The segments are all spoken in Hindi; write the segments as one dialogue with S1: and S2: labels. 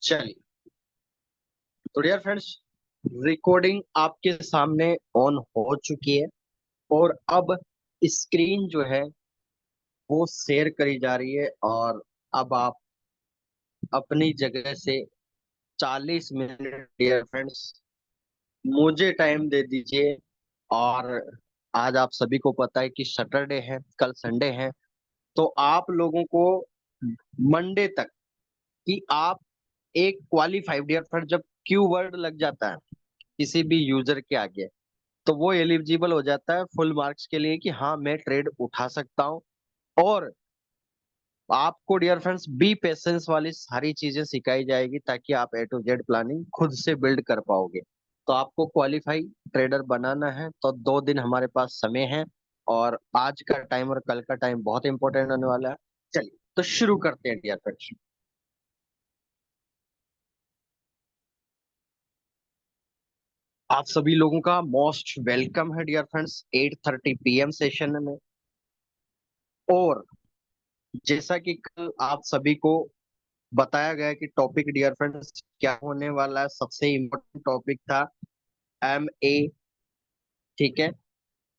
S1: चलिए, तो डियर फ्रेंड्स, रिकॉर्डिंग आपके सामने ऑन हो चुकी है और अब स्क्रीन जो है वो शेयर करी जा रही है। और अब आप अपनी जगह से 40 मिनट डियर फ्रेंड्स मुझे टाइम दे दीजिए। और आज आप सभी को पता है कि सैटरडे है, कल संडे है, तो आप लोगों को मंडे तक कि आप एक क्वालिफाइड डियर फ्रेंड जब क्यू वर्ड लग जाता है किसी भी यूजर के आगे, तो वो एलिजिबल हो जाता है फुल मार्क्स के लिए कि हाँ मैं ट्रेड उठा सकता हूँ। और आपको डियर फ्रेंड्स बी पेशेंस वाली सारी चीजें सिखाई जाएगी ताकि आप ए टू जेड प्लानिंग खुद से बिल्ड कर पाओगे। तो आपको क्वालिफाई ट्रेडर बनाना है तो 2 दिन हमारे पास समय है। और आज का टाइम और कल का टाइम बहुत इंपॉर्टेंट होने वाला है। चलिए, तो शुरू करते हैं डियर फ्रेंड्स। आप सभी लोगों का मोस्ट वेलकम है डियर फ्रेंड्स 8:30 PM सेशन में। और जैसा कि कल आप सभी को बताया गया कि टॉपिक डियर फ्रेंड्स क्या होने वाला है, सबसे इम्पोर्टेंट टॉपिक था MA। ठीक है,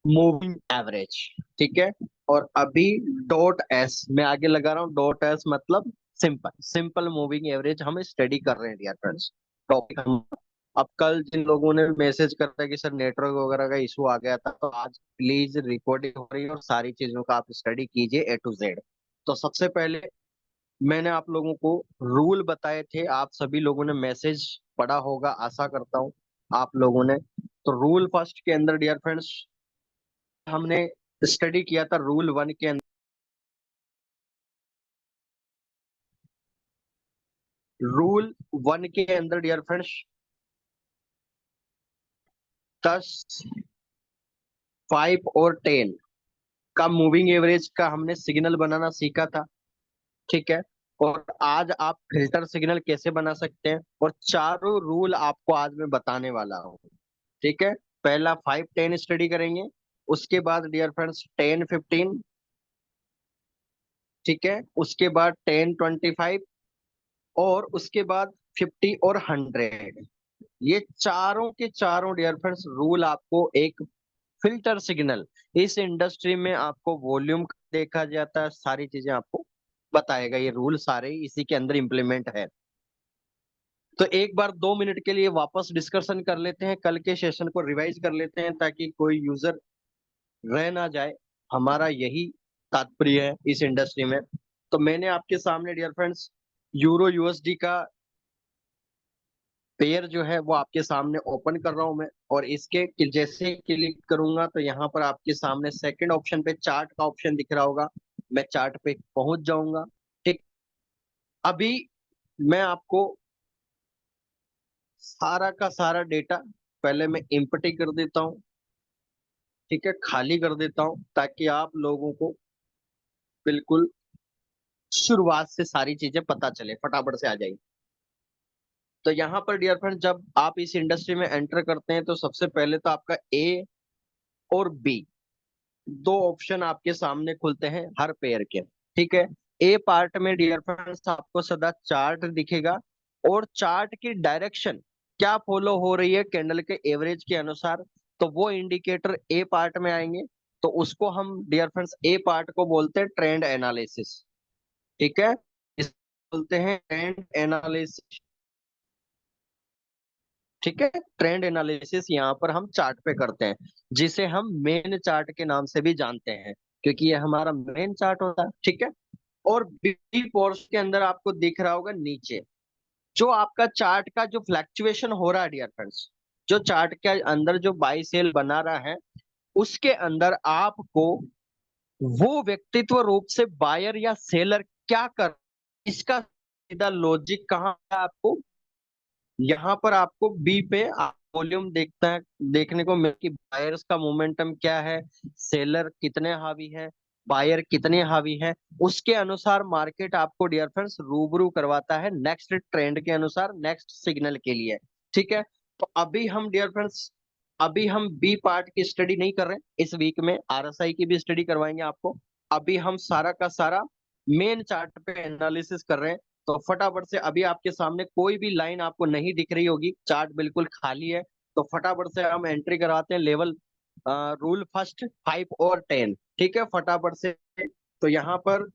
S1: मूविंग एवरेज। ठीक है, और अभी डॉट एस मैं आगे लगा रहा हूँ। डॉट एस मतलब सिंपल सिंपल मूविंग एवरेज हम स्टडी कर रहे हैं डियर फ्रेंड्स। टॉपिक हम अब कल जिन लोगों ने मैसेज करता है कि सर नेटवर्क वगैरह का इशू आ गया था, तो आज प्लीज रिकॉर्डिंग हो रही है और सारी चीजों का आप स्टडी कीजिए ए टू जेड। तो सबसे पहले मैंने आप लोगों को रूल बताए थे, आप सभी लोगों ने मैसेज पढ़ा होगा, आशा करता हूँ आप लोगों ने। तो रूल फर्स्ट के अंदर डियर फ्रेंड्स हमने स्टडी किया था रूल 1 के अंदर। रूल 1 के अंदर डियर फ्रेंड्स 10, 5 और 10 का मूविंग एवरेज का हमने सिग्नल बनाना सीखा था। ठीक है, और आज आप फिल्टर सिग्नल कैसे बना सकते हैं और चारों रूल आपको आज मैं बताने वाला हूँ। ठीक है, पहला 5-10 स्टडी करेंगे, उसके बाद डियर फ्रेंड्स 10-15। ठीक है, उसके बाद 10-25 और उसके बाद 50 और 100। ये चारों के चारों डियर फ्रेंड्स रूल आपको एक फिल्टर सिग्नल, इस इंडस्ट्री में आपको वॉल्यूम देखा जाता है, सारी चीजें आपको बताएगा। ये रूल सारे ही इसी के अंदर इंप्लीमेंट है। तो एक बार 2 मिनट के लिए वापस डिस्कशन कर लेते हैं, कल के सेशन को रिवाइज कर लेते हैं ताकि कोई यूजर रह ना जाए। हमारा यही तात्पर्य है इस इंडस्ट्री में। तो मैंने आपके सामने डियर फ्रेंड्स यूरो यूएसडी का पेयर जो है वो आपके सामने ओपन कर रहा हूं मैं। और इसके जैसे ही क्लिक करूंगा तो यहाँ पर आपके सामने सेकंड ऑप्शन पे चार्ट का ऑप्शन दिख रहा होगा, मैं चार्ट पे पहुंच जाऊंगा। ठीक, अभी मैं आपको सारा का सारा डेटा पहले मैं इनपुट कर देता हूँ। ठीक है, खाली कर देता हूँ ताकि आप लोगों को बिल्कुल शुरुआत से सारी चीजें पता चले, फटाफट से आ जाएगी। तो यहाँ पर डियर फ्रेंड जब आप इस इंडस्ट्री में एंटर करते हैं तो सबसे पहले तो आपका ए और बी दो ऑप्शन आपके सामने खुलते हैं हर पेयर के। ठीक है, ए पार्ट में डियर फ्रेंड्स आपको सदा चार्ट दिखेगा और चार्ट की डायरेक्शन क्या फॉलो हो रही है कैंडल के एवरेज के अनुसार, तो वो इंडिकेटर ए पार्ट में आएंगे। तो उसको हम डियर फ्रेंड्स ए पार्ट को बोलते हैं ट्रेंड एनालिसिस। ठीक है, इस बोलते हैं ट्रेंड एनालिसिस। ठीक है, ट्रेंड एनालिसिस यहाँ पर हम चार्ट पे करते हैं, जिसे हम मेन चार्ट के नाम से भी जानते हैं क्योंकि ये हमारा मेन चार्ट होता है। ठीक है, और बी पोर्स के अंदर आपको दिख रहा होगा नीचे जो आपका चार्ट का जो फ्लैक्चुएशन हो रहा है डियर फ्रेंड्स, जो चार्ट के अंदर जो बाई सेल बना रहा है उसके अंदर आपको वो व्यक्तित्व रूप से बायर या सेलर क्या कर, इसका सीधा लॉजिक कहाँ है आपको, यहाँ पर आपको बी पे वॉल्यूम देखता है, देखने को मिल कि बायर्स का मोमेंटम क्या है, सेलर कितने हावी है, बायर कितने हावी है। उसके अनुसार मार्केट आपको डियर फ्रेंड्स रूबरू करवाता है नेक्स्ट ट्रेंड के अनुसार, नेक्स्ट सिग्नल के लिए। ठीक है, तो अभी हम डियर फ्रेंड्स अभी हम बी पार्ट की स्टडी नहीं कर रहे हैं, इस वीक में आरएसआई की भी स्टडी करवाएंगे आपको। अभी हम सारा का सारा मेन चार्ट पे एनालिसिस कर रहे हैं तो फटाफट से अभी आपके सामने कोई भी लाइन आपको नहीं दिख रही होगी, चार्ट बिल्कुल खाली है। तो फटाफट से हम एंट्री कराते हैं लेवल रूल फर्स्ट 5 और 10। ठीक है, फटाफट से। तो यहाँ पर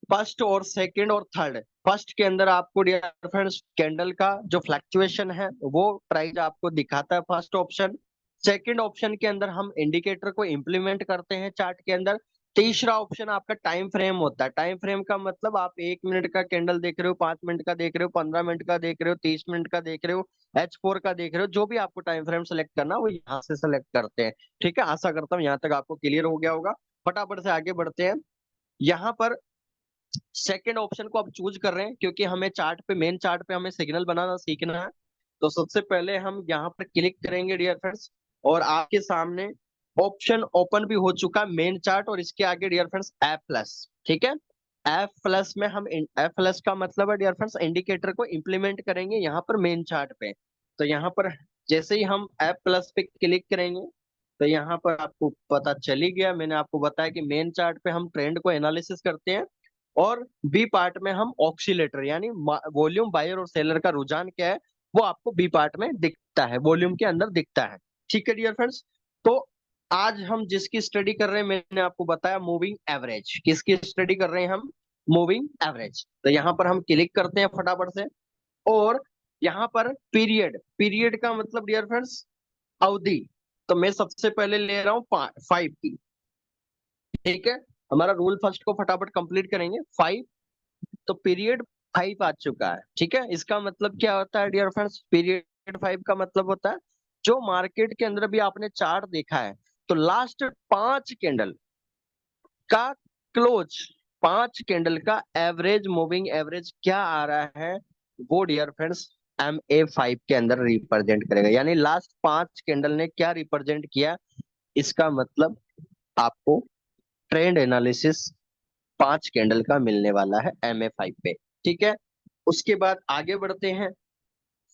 S1: फर्स्ट और सेकंड और थर्ड, फर्स्ट के अंदर आपको डियर फ्रेंड्स कैंडल का जो फ्लक्चुएशन है वो प्राइस आपको दिखाता है, फर्स्ट ऑप्शन। सेकंड ऑप्शन के अंदर हम इंडिकेटर को इंप्लीमेंट करते हैं चार्ट के अंदर। तीसरा ऑप्शन आपका टाइम फ्रेम होता है। टाइम फ्रेम का मतलब आप 1 मिनट का कैंडल देख रहे हो, 5 मिनट का देख रहे हो, 15 मिनट का देख रहे हो, 30 मिनट का देख रहे हो, H4 का देख रहे हो, जो भी आपको टाइम फ्रेम सेलेक्ट करना वो यहाँ से सेलेक्ट करते हैं। ठीक है, आशा करता हूँ यहाँ तक आपको क्लियर हो गया होगा। फटाफट से आगे बढ़ते हैं। यहाँ पर सेकेंड ऑप्शन को आप चूज कर रहे हैं क्योंकि हमें चार्ट पे, मेन चार्ट पे हमें सिग्नल बनाना सीखना है। तो सबसे पहले हम यहाँ पर क्लिक करेंगे डियर फ्रेंड्स, और आपके सामने ऑप्शन ओपन भी हो चुका है मेन चार्ट, और इसके आगे डियर फ्रेंड्स F+। ठीक है, F+ में हम F+ का मतलब है डियर फ्रेंड्स इंडिकेटर को इंप्लीमेंट करेंगे यहाँ पर मेन चार्ट पे। तो यहाँ पर जैसे ही हम F+ पे क्लिक करेंगे तो यहाँ पर आपको पता चली गया, मैंने आपको बताया कि मेन चार्ट पे हम ट्रेंड को एनालिसिस करते हैं, और बी पार्ट में हम ऑक्सीलेटर यानी वॉल्यूम बायर और सेलर का रुझान क्या है वो आपको बी पार्ट में दिखता है, वॉल्यूम के अंदर दिखता है। ठीक है डियर फ्रेंड्स, तो आज हम जिसकी स्टडी कर रहे हैं मैंने आपको बताया मूविंग एवरेज। किसकी स्टडी कर रहे हैं हम? Moving average. तो यहाँ पर हम क्लिक करते हैं फटाफट से, और यहाँ पर पीरियड, पीरियड का मतलब डियर फ्रेंड्स अवधि। तो मैं सबसे पहले ले रहा हूँ 5 की। ठीक है, हमारा रूल फर्स्ट को फटाफट कंप्लीट करेंगे 5। तो पीरियड 5 आ चुका है। ठीक है, इसका मतलब क्या होता है डियर फ्रेंड्स? पीरियड 5 का मतलब होता है जो मार्केट के अंदर भी आपने चार्ट देखा है, तो लास्ट 5 कैंडल का क्लोज, 5 कैंडल का एवरेज, मूविंग एवरेज क्या आ रहा है वो डियर फ्रेंड्स MA5 के अंदर रिप्रेजेंट करेगा। यानी लास्ट 5 कैंडल ने क्या रिप्रेजेंट किया, इसका मतलब आपको ट्रेंड एनालिसिस 5 कैंडल का मिलने वाला है MA5 पे। ठीक है, उसके बाद आगे बढ़ते हैं।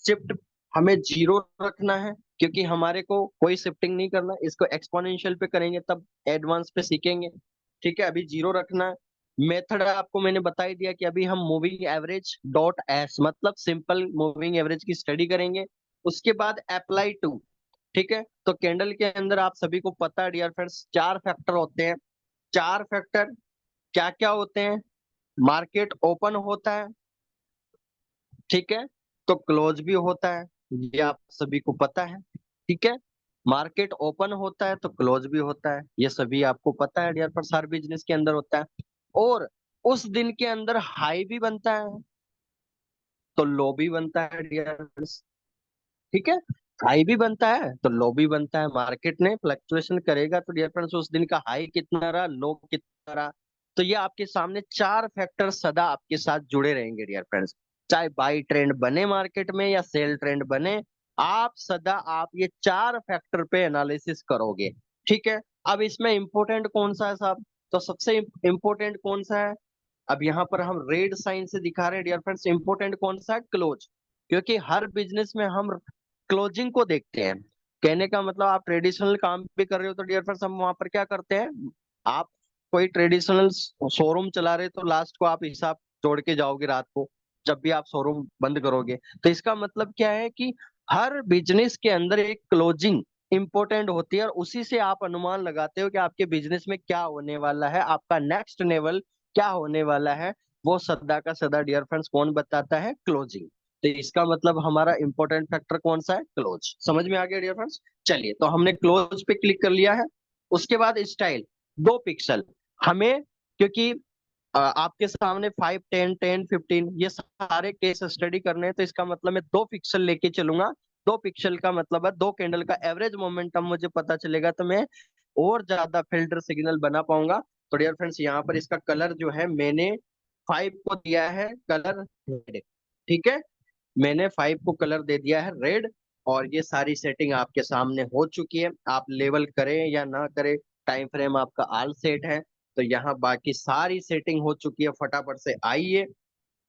S1: शिफ्ट हमें 0 रखना है क्योंकि हमारे को कोई शिफ्टिंग नहीं करना, इसको एक्सपोनेंशियल पे करेंगे तब एडवांस पे सीखेंगे। ठीक है, अभी 0 रखना है। मेथड आपको मैंने बता ही दिया कि अभी हम मूविंग एवरेज डॉट एस मतलब सिंपल मूविंग एवरेज की स्टडी करेंगे। उसके बाद अप्लाई टू। ठीक है, तो कैंडल के अंदर आप सभी को पता है डियर फ्रेंड्स 4 फैक्टर होते हैं। 4 फैक्टर क्या क्या होते हैं? मार्केट ओपन होता है, ठीक है, तो क्लोज भी होता है, ये आप सभी को पता है। ठीक है, मार्केट ओपन होता है तो क्लोज भी होता है, ये सभी आपको पता है डियर फ्रेंड्स, हर बिजनेस के अंदर होता है। और उस दिन के अंदर हाई भी बनता है तो लो भी बनता है डियर फ्रेंड्स। ठीक है, हाई भी बनता है तो लो भी बनता है। मार्केट ने फ्लक्चुएशन करेगा तो डियर फ्रेंड्स उस दिन का हाई कितना रहा, लो कितना रहा। तो ये आपके सामने 4 फैक्टर सदा आपके साथ जुड़े रहेंगे डियर फ्रेंड्स। चाहे बाई ट्रेंड बने मार्केट में या सेल ट्रेंड बने, आप सदा आप ये 4 फैक्टर पे एनालिसिस करोगे। ठीक है, अब इसमें इंपॉर्टेंट कौन सा है साहब? तो सबसे इंपॉर्टेंट कौन सा है? अब यहाँ पर हम रेड साइन से दिखा रहे हैं डियर फ्रेंड्स, इंपॉर्टेंट कौन सा है? क्लोज। क्योंकि हर बिजनेस में हम क्लोजिंग को देखते हैं। कहने का मतलब आप ट्रेडिशनल काम भी कर रहे हो तो डियर फ्रेंड्स हम वहां पर क्या करते हैं, आप कोई ट्रेडिशनल शोरूम चला रहे हो तो लास्ट को आप हिसाब जोड़ के जाओगे रात को, जब भी आप शोरूम बंद करोगे। तो इसका मतलब क्या है कि हर बिजनेस के अंदर एक क्लोजिंग इंपॉर्टेंट होती है, और उसी से आप अनुमान लगाते हो कि आपके बिजनेस में क्या होने वाला है, आपका नेक्स्ट लेवल क्या होने वाला है। वो सदा का सदा डियर फ्रेंड्स कौन बताता है? क्लोजिंग। तो इसका मतलब हमारा इंपॉर्टेंट फैक्टर कौन सा है? क्लोज। समझ में आ गया डियर फ्रेंड्स? चलिए, तो हमने क्लोज पे क्लिक कर लिया है। उसके बाद स्टाइल 2 पिक्सल हमें, क्योंकि आपके सामने 5, 10, 10, 15 ये सारे केस स्टडी करने हैं, तो इसका मतलब मैं 2 पिक्सल लेके चलूंगा। 2 पिक्सल का मतलब है 2 कैंडल का एवरेज मोमेंटम मुझे पता चलेगा, तो मैं और ज्यादा फिल्टर सिग्नल बना पाऊंगा। तो डियर फ्रेंड्स यहाँ पर इसका कलर जो है मैंने 5 को दिया है कलर रेड। ठीक है, मैंने 5 को कलर दे दिया है रेड। और ये सारी सेटिंग आपके सामने हो चुकी है, आप लेवल करें या ना करें, टाइम फ्रेम आपका ऑल सेट है। तो यहाँ बाकी सारी सेटिंग हो चुकी है। फटाफट से आइए,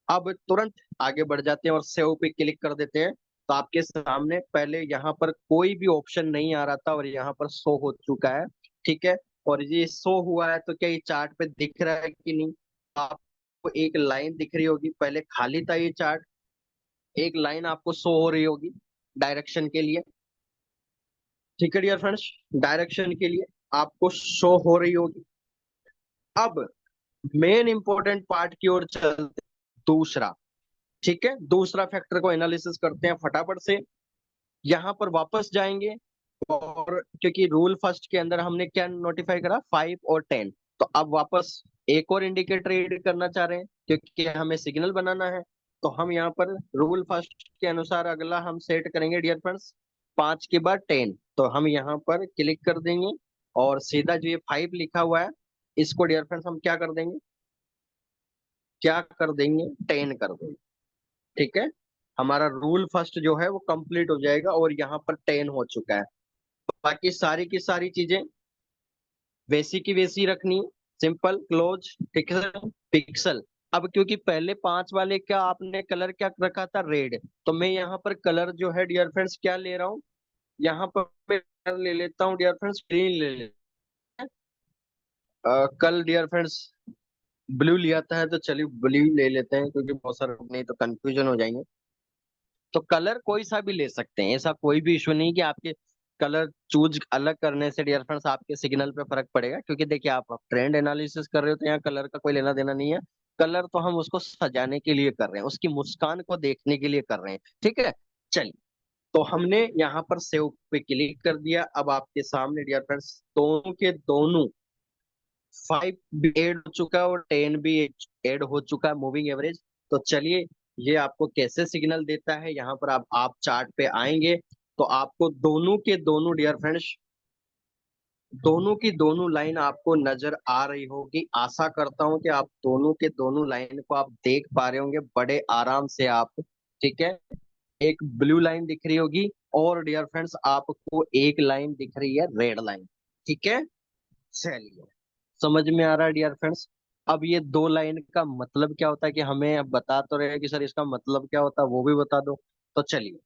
S1: अब तुरंत आगे बढ़ जाते हैं और सेव पे क्लिक कर देते हैं। तो आपके सामने पहले यहाँ पर कोई भी ऑप्शन नहीं आ रहा था और यहाँ पर शो हो चुका है। ठीक है, और ये शो हुआ है तो क्या ये चार्ट पे दिख रहा है कि नहीं? एक लाइन दिख रही होगी, पहले खाली था ये चार्ट, एक लाइन आपको शो हो रही होगी डायरेक्शन के लिए। ठीक है डियर फ्रेंड्स, डायरेक्शन के लिए आपको शो हो रही होगी। अब मेन इंपॉर्टेंट पार्ट की ओर चलते हैं, दूसरा। ठीक है, दूसरा फैक्टर को एनालिसिस करते हैं फटाफट से। यहाँ पर वापस जाएंगे, और क्योंकि रूल फर्स्ट के अंदर हमने क्या नोटिफाई करा, 5 और 10, तो अब वापस एक और इंडिकेटर रीड करना चाह रहे हैं क्योंकि हमें सिग्नल बनाना है। तो हम यहाँ पर रूल फर्स्ट के अनुसार अगला हम सेट करेंगे डियर फ्रेंड्स, 5 के बाद 10। तो हम यहाँ पर क्लिक कर देंगे, और सीधा जो ये 5 लिखा हुआ है, इसको डियर फ्रेंड्स हम क्या कर देंगे, क्या कर देंगे, 10 कर देंगे। ठीक है, हमारा रूल फर्स्ट जो है वो कंप्लीट हो जाएगा, और यहाँ पर 10 हो चुका है। बाकी सारी की सारी चीजें वैसी की वैसी रखनी, सिंपल क्लोज। ठीक है, पिक्सल। अब क्योंकि पहले 5 वाले का आपने कलर क्या रखा था, रेड, तो मैं यहाँ पर कलर जो है डियर फ्रेंड्स क्या ले रहा हूँ, यहाँ पर मैं कलर ले लेता हूँ डियर फ्रेंड्स, ग्रीन ले लेता हूँ। कल डियर फ्रेंड्स ब्लू लिया था, है तो चलिए ब्लू ले लेते हैं, क्योंकि बहुत सारे लोग नहीं तो कंफ्यूजन हो जाएंगे। तो कलर कोई सा भी ले सकते हैं, ऐसा कोई भी इशू नहीं कि आपके कलर चूज अलग करने से डियर फ्रेंड्स आपके सिग्नल पे फर्क पड़ेगा। क्योंकि देखिए, आप ट्रेंड एनालिसिस कर रहे हो तो यहाँ कलर का कोई लेना देना नहीं है। कलर तो हम उसको सजाने के लिए कर रहे हैं, उसकी मुस्कान को देखने के लिए कर रहे हैं। ठीक है, चलिए। तो हमने यहाँ पर सेव पे क्लिक कर दिया। अब आपके सामने डियर फ्रेंड्स दोनों के दोनों 5 भी ऐड हो चुका है और 10 भी ऐड हो चुका है, मूविंग एवरेज। तो चलिए, ये आपको कैसे सिग्नल देता है, यहाँ पर आप चार्ट पे आएंगे तो आपको दोनों के दोनों डियर फ्रेंड्स, दोनों की दोनों लाइन आपको नजर आ रही होगी। आशा करता हूं कि आप दोनों के दोनों लाइन को आप देख पा रहे होंगे बड़े आराम से आप। ठीक है, एक ब्लू लाइन दिख रही होगी, और डियर फ्रेंड्स आपको एक लाइन दिख रही है, रेड लाइन। ठीक है, चलिए, समझ में आ रहा है डियर फ्रेंड्स। अब ये दो लाइन का मतलब क्या होता है, कि हमें अब बता तो रहे हैं कि सर इसका मतलब क्या होता है, वो भी बता दो। तो चलिए,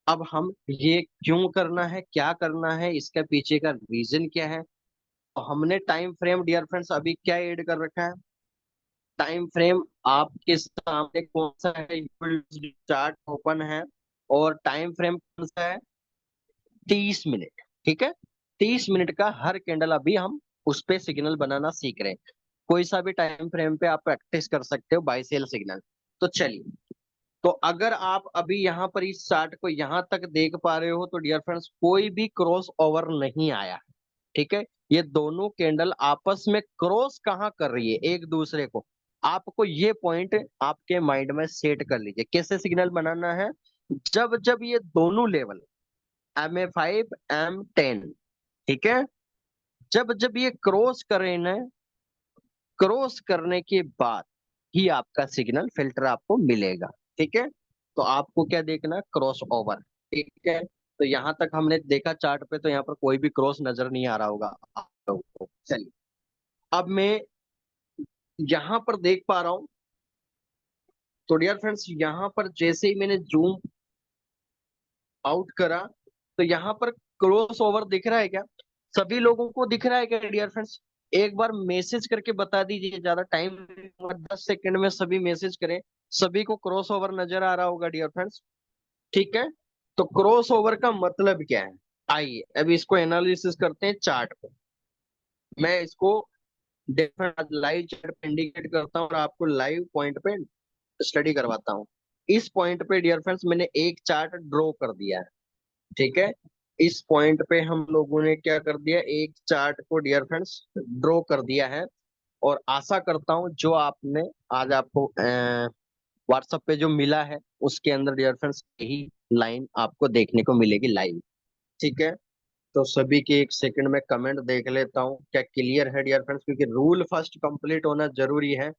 S1: अब हम ये क्यों करना है, क्या करना है, इसके पीछे का रीजन क्या है। तो हमने टाइम फ्रेम डियर फ्रेंड्स अभी क्या ऐड कर रखा है, टाइम फ्रेम आपके सामने कौन सा है, चार्ट ओपन है, और टाइम फ्रेम कौन सा है, 30 मिनट। ठीक है, 30 मिनट का हर कैंडल अभी हम उस पे सिग्नल बनाना सीख रहे हैं। कोई सा भी टाइम फ्रेम पे आप प्रैक्टिस कर सकते हो बाइसेल सिग्नल। तो चलिए, तो अगर आप अभी यहाँ पर इस चार्ट को यहाँ तक देख पा रहे हो, तो डियर फ्रेंड्स कोई भी क्रॉस ओवर नहीं आया। ठीक है, ये दोनों कैंडल आपस में क्रॉस कहाँ कर रही है, एक दूसरे को। आपको ये पॉइंट आपके माइंड में सेट कर लीजिए, कैसे सिग्नल बनाना है। जब जब ये दोनों लेवल MA5 M10, ठीक है, जब जब ये क्रॉस करें ना, क्रॉस करने के बाद ही आपका सिग्नल फिल्टर आपको मिलेगा। ठीक है, तो आपको क्या देखना, क्रॉस ओवर। ठीक है, तो यहाँ तक हमने देखा चार्ट पे, तो यहाँ पर कोई भी क्रॉस नजर नहीं आ रहा होगा आप लोगों को। चलिए, अब मैं यहाँ पर देख पा रहा हूँ, तो डियर फ्रेंड्स यहाँ पर जैसे ही मैंने जूम आउट करा, तो यहाँ पर क्रॉस ओवर दिख रहा है क्या, सभी लोगों को दिख रहा है क्या डियर फ्रेंड्स। एक बार मैसेज करके बता दीजिए, ज्यादा टाइम 10 सेकंड में सभी मैसेज करें, सभी को क्रॉस ओवर नजर आ रहा होगा डियर फ्रेंड्स। ठीक है, तो क्रॉस ओवर का मतलब क्या है, आइए अब इसको एनालिसिस करते हैं चार्ट पे। मैं इसको डिफरेंट लाइव चार्ट पे इंडिकेट करता हूँ, और आपको लाइव पॉइंट पे स्टडी करवाता हूँ। इस पॉइंट पे डियर फ्रेंड्स मैंने एक चार्ट ड्रॉ कर दिया है। ठीक है, इस पॉइंट पे हम लोगों ने क्या कर दिया, एक चार्ट को डियर फ्रेंड्स ड्रॉ कर दिया है। और आशा करता हूं जो आपने आज आपको व्हाट्सएप पे जो मिला है, उसके अंदर डियर फ्रेंड्स यही लाइन आपको देखने को मिलेगी लाइव। ठीक है, तो सभी के एक सेकंड में कमेंट देख लेता हूँ, क्या क्लियर है डियर फ्रेंड्स, क्योंकि रूल फर्स्ट कंप्लीट होना जरूरी है।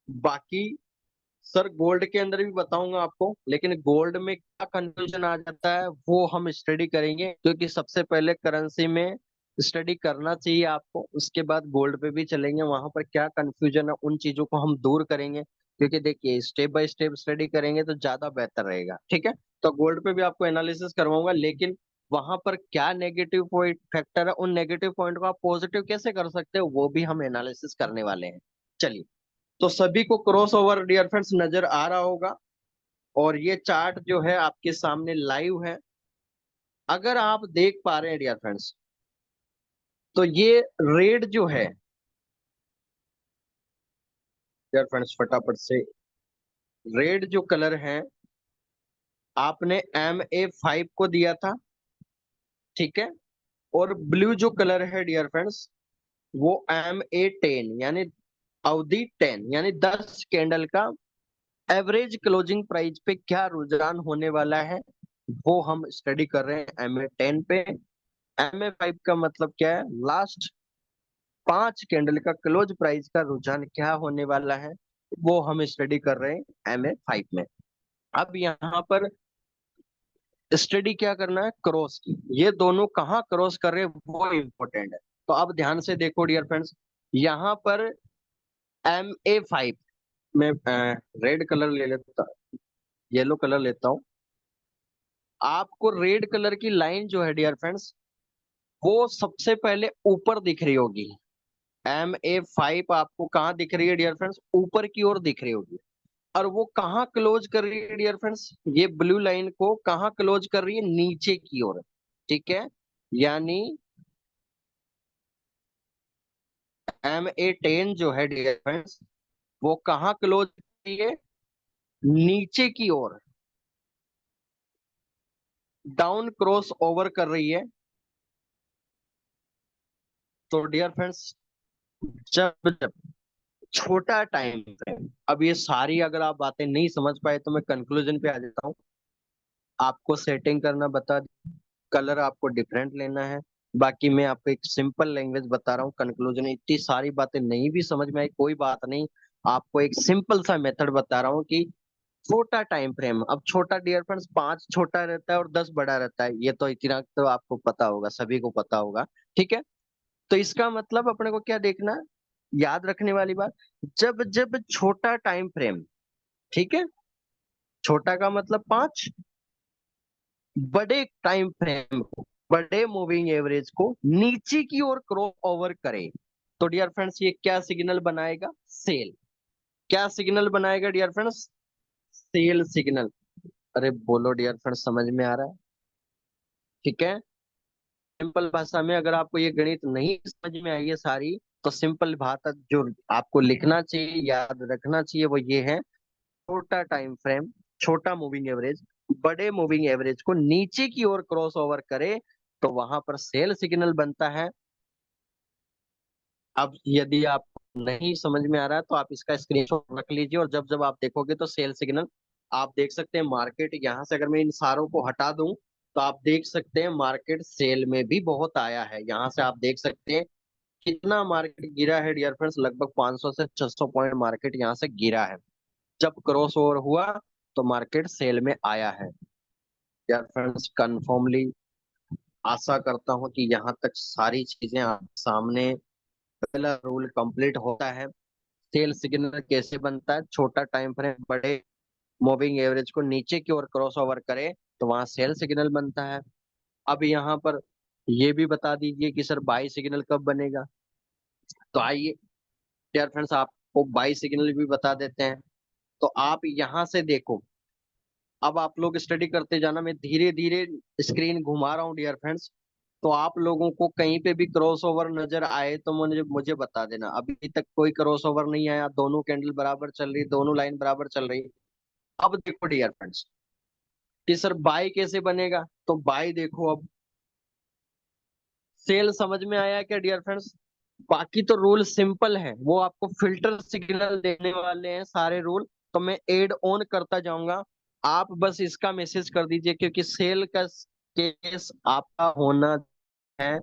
S1: बाकी सर गोल्ड के अंदर भी बताऊंगा आपको, लेकिन गोल्ड में क्या कंफ्यूजन आ जाता है वो हम स्टडी करेंगे, क्योंकि सबसे पहले करेंसी में स्टडी करना चाहिए आपको, उसके बाद गोल्ड पे भी चलेंगे, वहां पर क्या कंफ्यूजन है उन चीजों को हम दूर करेंगे। क्योंकि देखिए, स्टेप बाय स्टेप स्टडी करेंगे तो ज्यादा बेहतर रहेगा। ठीक है, तो गोल्ड पे भी आपको एनालिसिस करवाऊंगा, लेकिन वहां पर क्या नेगेटिव पॉइंट फैक्टर है, उन नेगेटिव पॉइंट को आप पॉजिटिव कैसे कर सकते हो, वो भी हम एनालिसिस करने वाले हैं। चलिए, तो सभी को क्रॉस ओवर डियर फ्रेंड्स नजर आ रहा होगा, और ये चार्ट जो है आपके सामने लाइव है। अगर आप देख पा रहे हैं डियर फ्रेंड्स, तो ये रेड जो है डियर फ्रेंड्स, फटाफट से, रेड जो कलर है आपने MA5 को दिया था, ठीक है। और ब्लू जो कलर है डियर फ्रेंड्स, वो MA10 यानी अवधि 10 यानी 10 कैंडल का एवरेज क्लोजिंग प्राइस पे क्या रुझान होने वाला है, वो हम स्टडी कर रहे हैं MA10 पे। MA5 का मतलब क्या है, लास्ट 5 कैंडल का क्लोज प्राइस का रुझान क्या होने वाला है, वो हम स्टडी कर रहे हैं MA5 में। अब यहाँ पर स्टडी क्या करना है, क्रॉस की, ये दोनों कहाँ क्रॉस कर रहे हैं वो इम्पोर्टेंट है। तो अब ध्यान से देखो डियर फ्रेंड्स, यहाँ पर MA5 में रेड कलर ले लेता, येलो कलर लेता हूँ। आपको रेड कलर की लाइन जो है डियर फ्रेंड्स, वो सबसे पहले ऊपर दिख रही होगी। MA5 आपको कहाँ दिख रही है डियर फ्रेंड्स, ऊपर की ओर दिख रही होगी। और वो कहाँ क्लोज कर रही है डियर फ्रेंड्स, ये ब्लू लाइन को कहाँ क्लोज कर रही है, नीचे की ओर, ठीक है। यानी MA10 जो है डियर फ्रेंड्स, वो कहाँ क्लोज कर रही है, नीचे की ओर, डाउन क्रॉस ओवर कर रही है। तो डियर फ्रेंड्स, जब जब छोटा टाइम फ्रेम, अब ये सारी अगर आप बातें नहीं समझ पाए तो मैं कंक्लूजन पे आ जाता हूँ। आपको सेटिंग करना बता दी, कलर आपको डिफरेंट लेना है। बाकी मैं आपको एक सिंपल लैंग्वेज बता रहा हूँ, कंक्लूजन इतनी सारी बातें नहीं भी समझ में आई कोई बात नहीं, आपको एक सिंपल सा मेथड बता रहा हूँ कि छोटा टाइम फ्रेम, अब छोटा डियर फ्रेंड्स 5 छोटा रहता है और 10 बड़ा रहता है, ये तो इतना तो आपको पता होगा, सभी को पता होगा, ठीक है। तो इसका मतलब अपने को क्या देखना है, याद रखने वाली बात, जब जब छोटा टाइम फ्रेम, ठीक है, छोटा का मतलब 5, बड़े टाइम फ्रेम को, बड़े मूविंग एवरेज को नीचे की ओर क्रॉस ओवर करे, तो डियर फ्रेंड्स ये क्या सिग्नल बनाएगा, सेल। क्या सिग्नल बनाएगा डियर फ्रेंड्स, सेल सिग्नल। अरे बोलो डियर फ्रेंड्स, समझ में आ रहा है, ठीक है। सिंपल भाषा में अगर आपको ये गणित नहीं समझ में आई है सारी, तो सिंपल भाषा जो आपको लिखना चाहिए, याद रखना चाहिए, वो ये है, छोटा टाइम फ्रेम, छोटा मूविंग एवरेज बड़े मूविंग एवरेज को नीचे की ओर क्रॉस ओवर करे, तो वहां पर सेल सिग्नल बनता है। अब यदि आप नहीं समझ में आ रहा है तो आप इसका स्क्रीनशॉट रख लीजिए, और जब जब आप देखोगे तो सेल सिग्नल आप देख सकते हैं। मार्केट यहाँ से अगर मैं इन सारों को हटा दूं, तो आप देख सकते हैं मार्केट सेल में भी बहुत आया है। यहाँ से आप देख सकते हैं कितना मार्केट गिरा है डियर फ्रेंड्स, लगभग 500 से 600 पॉइंट मार्केट यहाँ से गिरा है। जब क्रॉस ओवर हुआ तो मार्केट सेल में आया है। यार फ्रेंड्स, कन्फर्मली आशा करता हूं कि यहाँ तक सारी चीजें आप सामने, पहला रूल कंप्लीट होता है। सेल सिग्नल कैसे बनता है, छोटा टाइम फ्रेम बड़े मूविंग एवरेज को नीचे की ओर क्रॉस ओवर करे तो वहां सेल सिग्नल बनता है। अब यहाँ पर ये भी बता दीजिए कि सर बाई सिग्नल कब बनेगा, तो आइए यार फ्रेंड्स आपको बाई सिग्नल भी बता देते हैं। तो आप यहाँ से देखो, अब आप लोग स्टडी करते जाना, मैं धीरे धीरे स्क्रीन घुमा रहा हूँ डियर फ्रेंड्स। तो आप लोगों को कहीं पे भी क्रॉस ओवर नजर आए तो मुझे मुझे बता देना। अभी तक कोई क्रॉस ओवर नहीं आया, दोनों कैंडल बराबर चल रही, दोनों लाइन बराबर चल रही। अब देखो डियर फ्रेंड्स कि सर बाय कैसे बनेगा, तो बाय देखो अब, सेल समझ में आया क्या डियर फ्रेंड्स। बाकी तो रूल सिंपल है, वो आपको फिल्टर सिग्नल देने वाले हैं सारे रूल, तो मैं एड ऑन करता जाऊंगा। आप बस इसका मैसेज कर दीजिए, क्योंकि सेल का केस आपका होना है।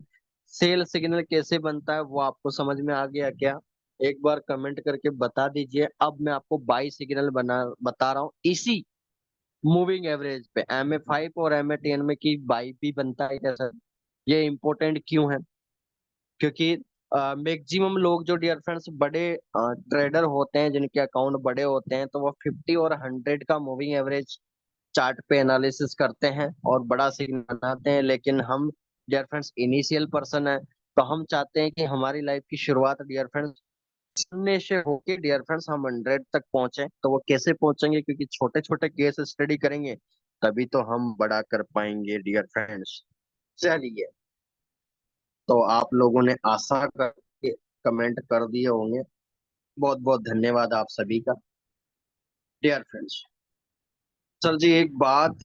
S1: सेल सिग्नल कैसे बनता है वो आपको समझ में आ गया क्या, एक बार कमेंट करके बता दीजिए। अब मैं आपको बाई सिग्नल बना बता रहा हूँ इसी मूविंग एवरेज पे, MA5 और MA10 में की बाई भी बनता है क्या सर। ये इंपॉर्टेंट क्यों है, क्योंकि मैक्सिमम लोग जो डियर फ्रेंड्स बड़े ट्रेडर होते हैं, जिनके अकाउंट बड़े होते हैं, तो वो 50 और 100 का मूविंग एवरेज चार्ट पे एनालिसिस करते हैं और बड़ा सिग्नल बनाते हैं। लेकिन हम डियर फ्रेंड्स इनिशियल पर्सन है, तो हम चाहते हैं कि हमारी लाइफ की शुरुआत डियर फ्रेंड्स शून्य से होके डियर फ्रेंड्स हम 100 तक पहुंचे, तो वो कैसे पहुंचेंगे? क्योंकि छोटे छोटे केस स्टडी करेंगे तभी तो हम बड़ा कर पाएंगे डियर फ्रेंड्स। चलिए, तो आप लोगों ने आशा करके कमेंट कर दिए होंगे। बहुत बहुत धन्यवाद आप सभी का डियर फ्रेंड्स। सर जी, एक बात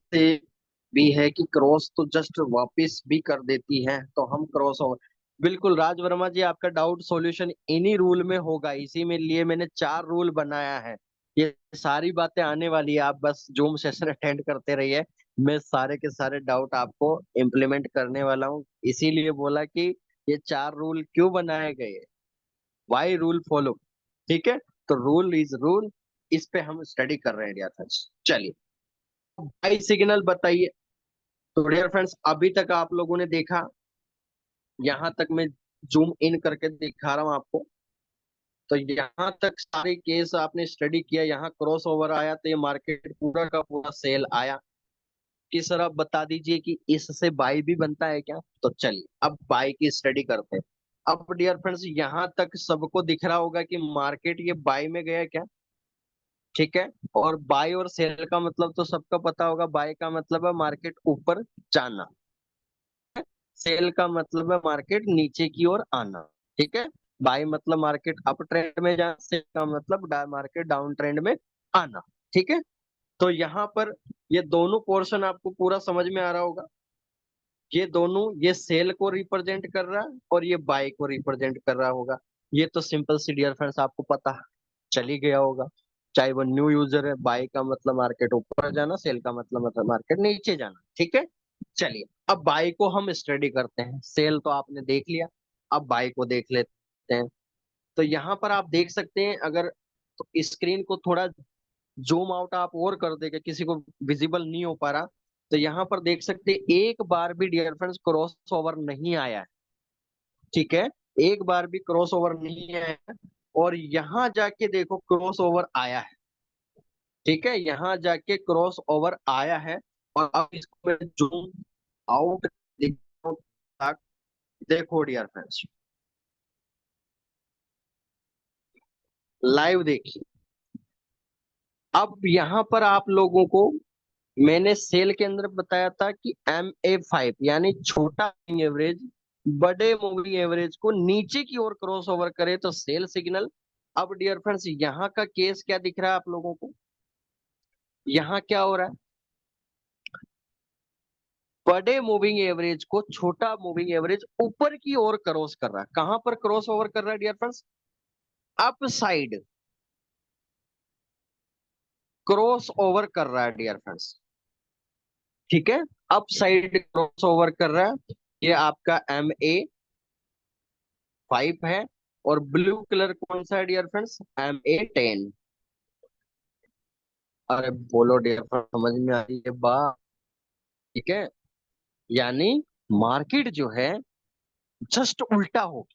S1: भी है कि क्रॉस तो जस्ट वापस भी कर देती है, तो हम क्रॉस ओवर। बिल्कुल राज वर्मा जी, आपका डाउट सॉल्यूशन इन्हीं रूल में होगा, इसी में लिए मैंने 4 रूल बनाया है। ये सारी बातें आने वाली है, आप बस जूम सेशन अटेंड करते रहिए। मैं सारे के सारे डाउट आपको इम्प्लीमेंट करने वाला हूँ, इसीलिए बोला कि ये 4 रूल क्यों बनाए गए, वाई रूल फॉलो। ठीक है, तो रूल इज रूल, इस पे हम स्टडी कर रहे हैं डियर फ्रेंड्स। चलिए, बाई सिग्नल बताइए। तो डियर फ्रेंड्स, अभी तक आप लोगों ने देखा, यहां तक मैं जूम इन करके दिखा रहा हूं आपको। तो यहाँ तक सारे केस आपने स्टडी किया, यहाँ क्रॉस ओवर आया तो ये मार्केट पूरा का पूरा सेल आया। किस तरह बता दीजिए कि इससे बाई भी बनता है क्या? तो चलिए अब बाई की स्टडी करते हैं। अब डियर फ्रेंड्स, यहाँ तक सबको दिख रहा होगा कि मार्केट ये बाई में गया क्या? ठीक है, और बाई और सेल का मतलब तो सबका पता होगा, बाई का मतलब है मार्केट ऊपर जाना, सेल का मतलब है मार्केट नीचे की ओर आना। ठीक है, बाई मतलब मार्केट अप ट्रेंड में जाना, सेल का मतलब मार्केट डाउन ट्रेंड में आना। ठीक है, तो यहाँ पर ये दोनों पोर्शन आपको पूरा समझ में आ रहा होगा। ये दोनों, ये सेल को रिप्रेजेंट कर रहा है और ये बाई को रिप्रेजेंट कर रहा होगा। ये तो सिंपल सी डियर फ्रेंड्स आपको पता चल ही गया होगा, चाहे वो न्यू यूजर है। बाई का मतलब मार्केट ऊपर जाना, सेल का मतलब मार्केट नीचे जाना। ठीक है, चलिए अब बाई को हम स्टडी करते हैं। सेल तो आपने देख लिया, अब बाई को देख लेते हैं। तो यहाँ पर आप देख सकते हैं, अगर तो स्क्रीन को थोड़ा जूम आउट आप और कर देगा, किसी को विजिबल नहीं हो पा रहा, तो यहाँ पर देख सकते हैं एक बार भी डियर फ्रेंड्स क्रॉस ओवर नहीं आया है। ठीक है, एक बार भी क्रॉस ओवर नहीं आया है, और यहाँ जाके देखो क्रॉस ओवर आया है। ठीक है, यहाँ जाके क्रॉस ओवर आया है, और अब इसको मैं जूम आउट देखो डियर फ्रेंड्स, लाइव देखिए। अब यहाँ पर आप लोगों को मैंने सेल के अंदर बताया था कि MA5 यानी छोटा मूविंग एवरेज बड़े मूविंग एवरेज को नीचे की ओर क्रॉस ओवर करे तो सेल सिग्नल। अब डियर फ्रेंड्स, यहाँ का केस क्या दिख रहा है आप लोगों को? यहाँ क्या हो रहा है? बड़े मूविंग एवरेज को छोटा मूविंग एवरेज ऊपर की ओर क्रॉस कर रहा है। कहां पर क्रॉस ओवर कर रहा है dear friends? Up side cross over कर रहा है डियर फ्रेंड्स। ठीक है, अप साइड क्रॉस ओवर कर रहा है। ये आपका MA5 है, और ब्लू कलर कौन सा है डियर फ्रेंड्स? MA10। अरे बोलो डियर फ्रेंड्स, समझ में आ रही है बात? ठीक है, यानी मार्केट जो है जस्ट उल्टा हो,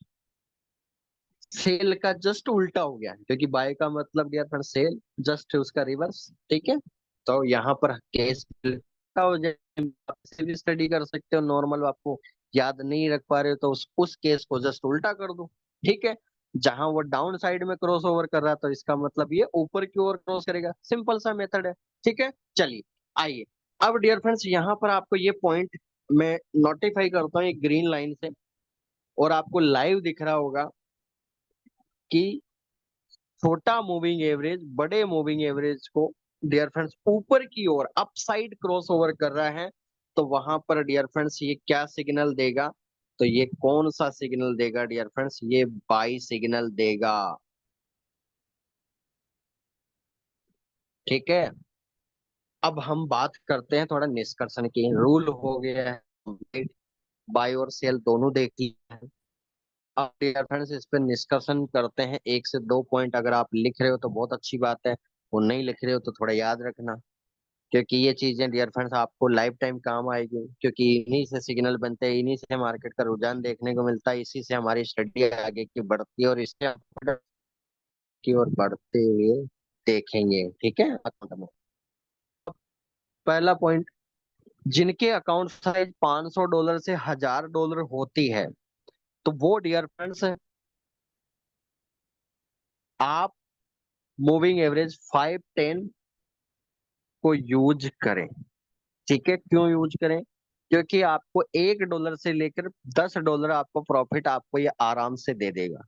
S1: सेल का जस्ट उल्टा हो गया, क्योंकि बाय का मतलब डियर फ्रेंड्स सेल, जस्ट उसका रिवर्स। ठीक है, तो यहाँ पर केस उल्टा हो जाए, से भी स्टडी कर सकते हो। नॉर्मल आपको याद नहीं रख पा रहे हो तो उस केस को जस्ट उल्टा कर दो। ठीक है, जहां वो डाउन साइड में क्रॉस ओवर कर रहा है, तो इसका मतलब ये ऊपर की ओर क्रॉस करेगा। सिंपल सा मेथड है। ठीक है, चलिए आइए। अब डियर फ्रेंड्स, यहाँ पर आपको ये पॉइंट मैं नोटिफाई करता हूँ एक ग्रीन लाइन से, और आपको लाइव दिख रहा होगा कि छोटा मूविंग एवरेज बड़े मूविंग एवरेज को डियर फ्रेंड्स ऊपर की ओर अपसाइड क्रॉस ओवर कर रहा है। तो वहां पर डियर फ्रेंड्स ये क्या सिग्नल देगा? तो ये कौन सा सिग्नल देगा डियर फ्रेंड्स? ये बाई सिग्नल देगा। ठीक है, अब हम बात करते हैं थोड़ा निष्कर्षण की। रूल हो गया है, बाई और सेल दोनों देख लिया है। अब डियर फ्रेंड्स इस पर निष्कर्षण करते हैं। 1 से 2 पॉइंट अगर आप लिख रहे हो तो बहुत अच्छी बात है, वो नहीं लिख रहे हो तो थोड़ा याद रखना, क्योंकि ये चीजें डियर फ्रेंड्स आपको लाइफ टाइम काम आएगी। क्योंकि इन्हीं से सिग्नल बनते हैं, इन्हीं से मार्केट का रुझान देखने को मिलता है, इसी से हमारी स्टडी आगे की बढ़ती है, और इससे हम की ओर बढ़ते हुए देखेंगे। ठीक है, अकाउंट में पहला पॉइंट, जिनके अकाउंट साइज $500 से $1000 होती है, तो वो डियर फ्रेंड्स आप मूविंग एवरेज 510 को यूज करें। ठीक है, क्यों यूज करें? क्योंकि आपको $1 से लेकर $10 आपको प्रॉफिट आपको ये आराम से दे देगा।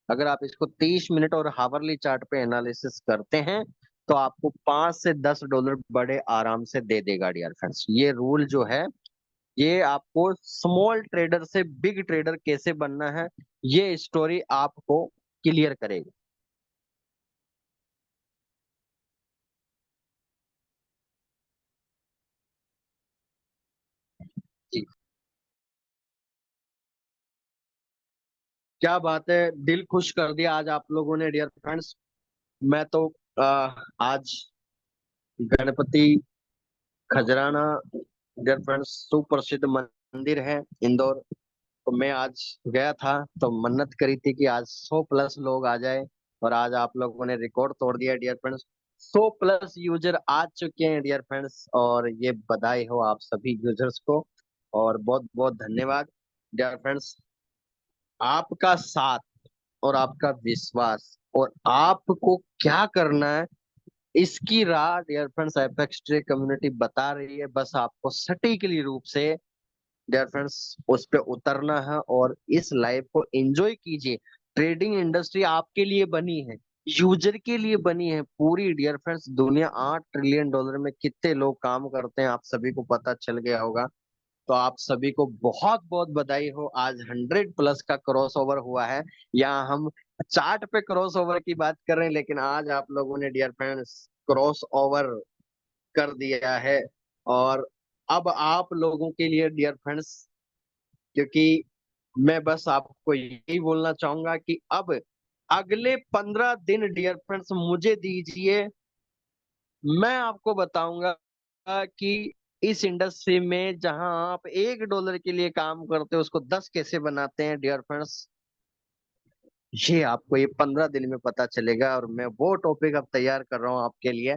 S1: अगर आप इसको 30 मिनट और हावरली चार्ट पे एनालिसिस करते हैं तो आपको $5 से $10 बड़े आराम से दे देगा डियर फ्रेंड्स। ये रूल जो है ये आपको स्मॉल ट्रेडर से बिग ट्रेडर कैसे बनना है ये स्टोरी आपको क्लियर करेगा। जी, क्या बात है, दिल खुश कर दिया आज आप लोगों ने डियर फ्रेंड्स। मैं तो आज गणपति खजराना डियर फ्रेंड्स सुप्रसिद्ध मंदिर है इंदौर, तो मैं आज गया था। तो मन्नत करी थी कि आज 100+ लोग आ जाए और आज आप लोगों ने रिकॉर्ड तोड़ दिया डियर फ्रेंड्स। 100+ यूजर आ चुके हैं डियर फ्रेंड्स, और ये बधाई हो आप सभी यूजर्स को, और बहुत बहुत धन्यवाद डियर फ्रेंड्स। आपका साथ और आपका विश्वास और आपको क्या करना है इसकी राह डियर फ्रेंड्स एपेक्स ट्रे कम्युनिटी बता रही है। बस आपको सटीकली रूप से डियर फ्रेंड्स उस पे उतरना है और इस लाइफ को एंजॉय कीजिए। ट्रेडिंग इंडस्ट्री आपके लिए बनी है, यूजर के लिए बनी है पूरी डियर फ्रेंड्स। दुनिया $8 ट्रिलियन में कितने लोग काम करते हैं आप सभी को पता चल गया होगा। तो आप सभी को बहुत बहुत बधाई हो, आज 100+ का क्रॉस ओवर हुआ है। यहाँ हम चार्ट पे क्रॉस ओवर की बात कर रहे हैं, लेकिन आज आप लोगों ने डियर फ्रेंड्स क्रॉस ओवर कर दिया है। और अब आप लोगों के लिए डियर फ्रेंड्स, क्योंकि मैं बस आपको यही बोलना चाहूंगा कि अब अगले 15 दिन डियर फ्रेंड्स मुझे दीजिए। मैं आपको बताऊंगा कि इस इंडस्ट्री में जहां आप $1 के लिए काम करते हो उसको 10 कैसे बनाते हैं डियर फ्रेंड्स। ये आपको ये 15 दिन में पता चलेगा, और मैं वो टॉपिक अब तैयार कर रहा हूँ आपके लिए।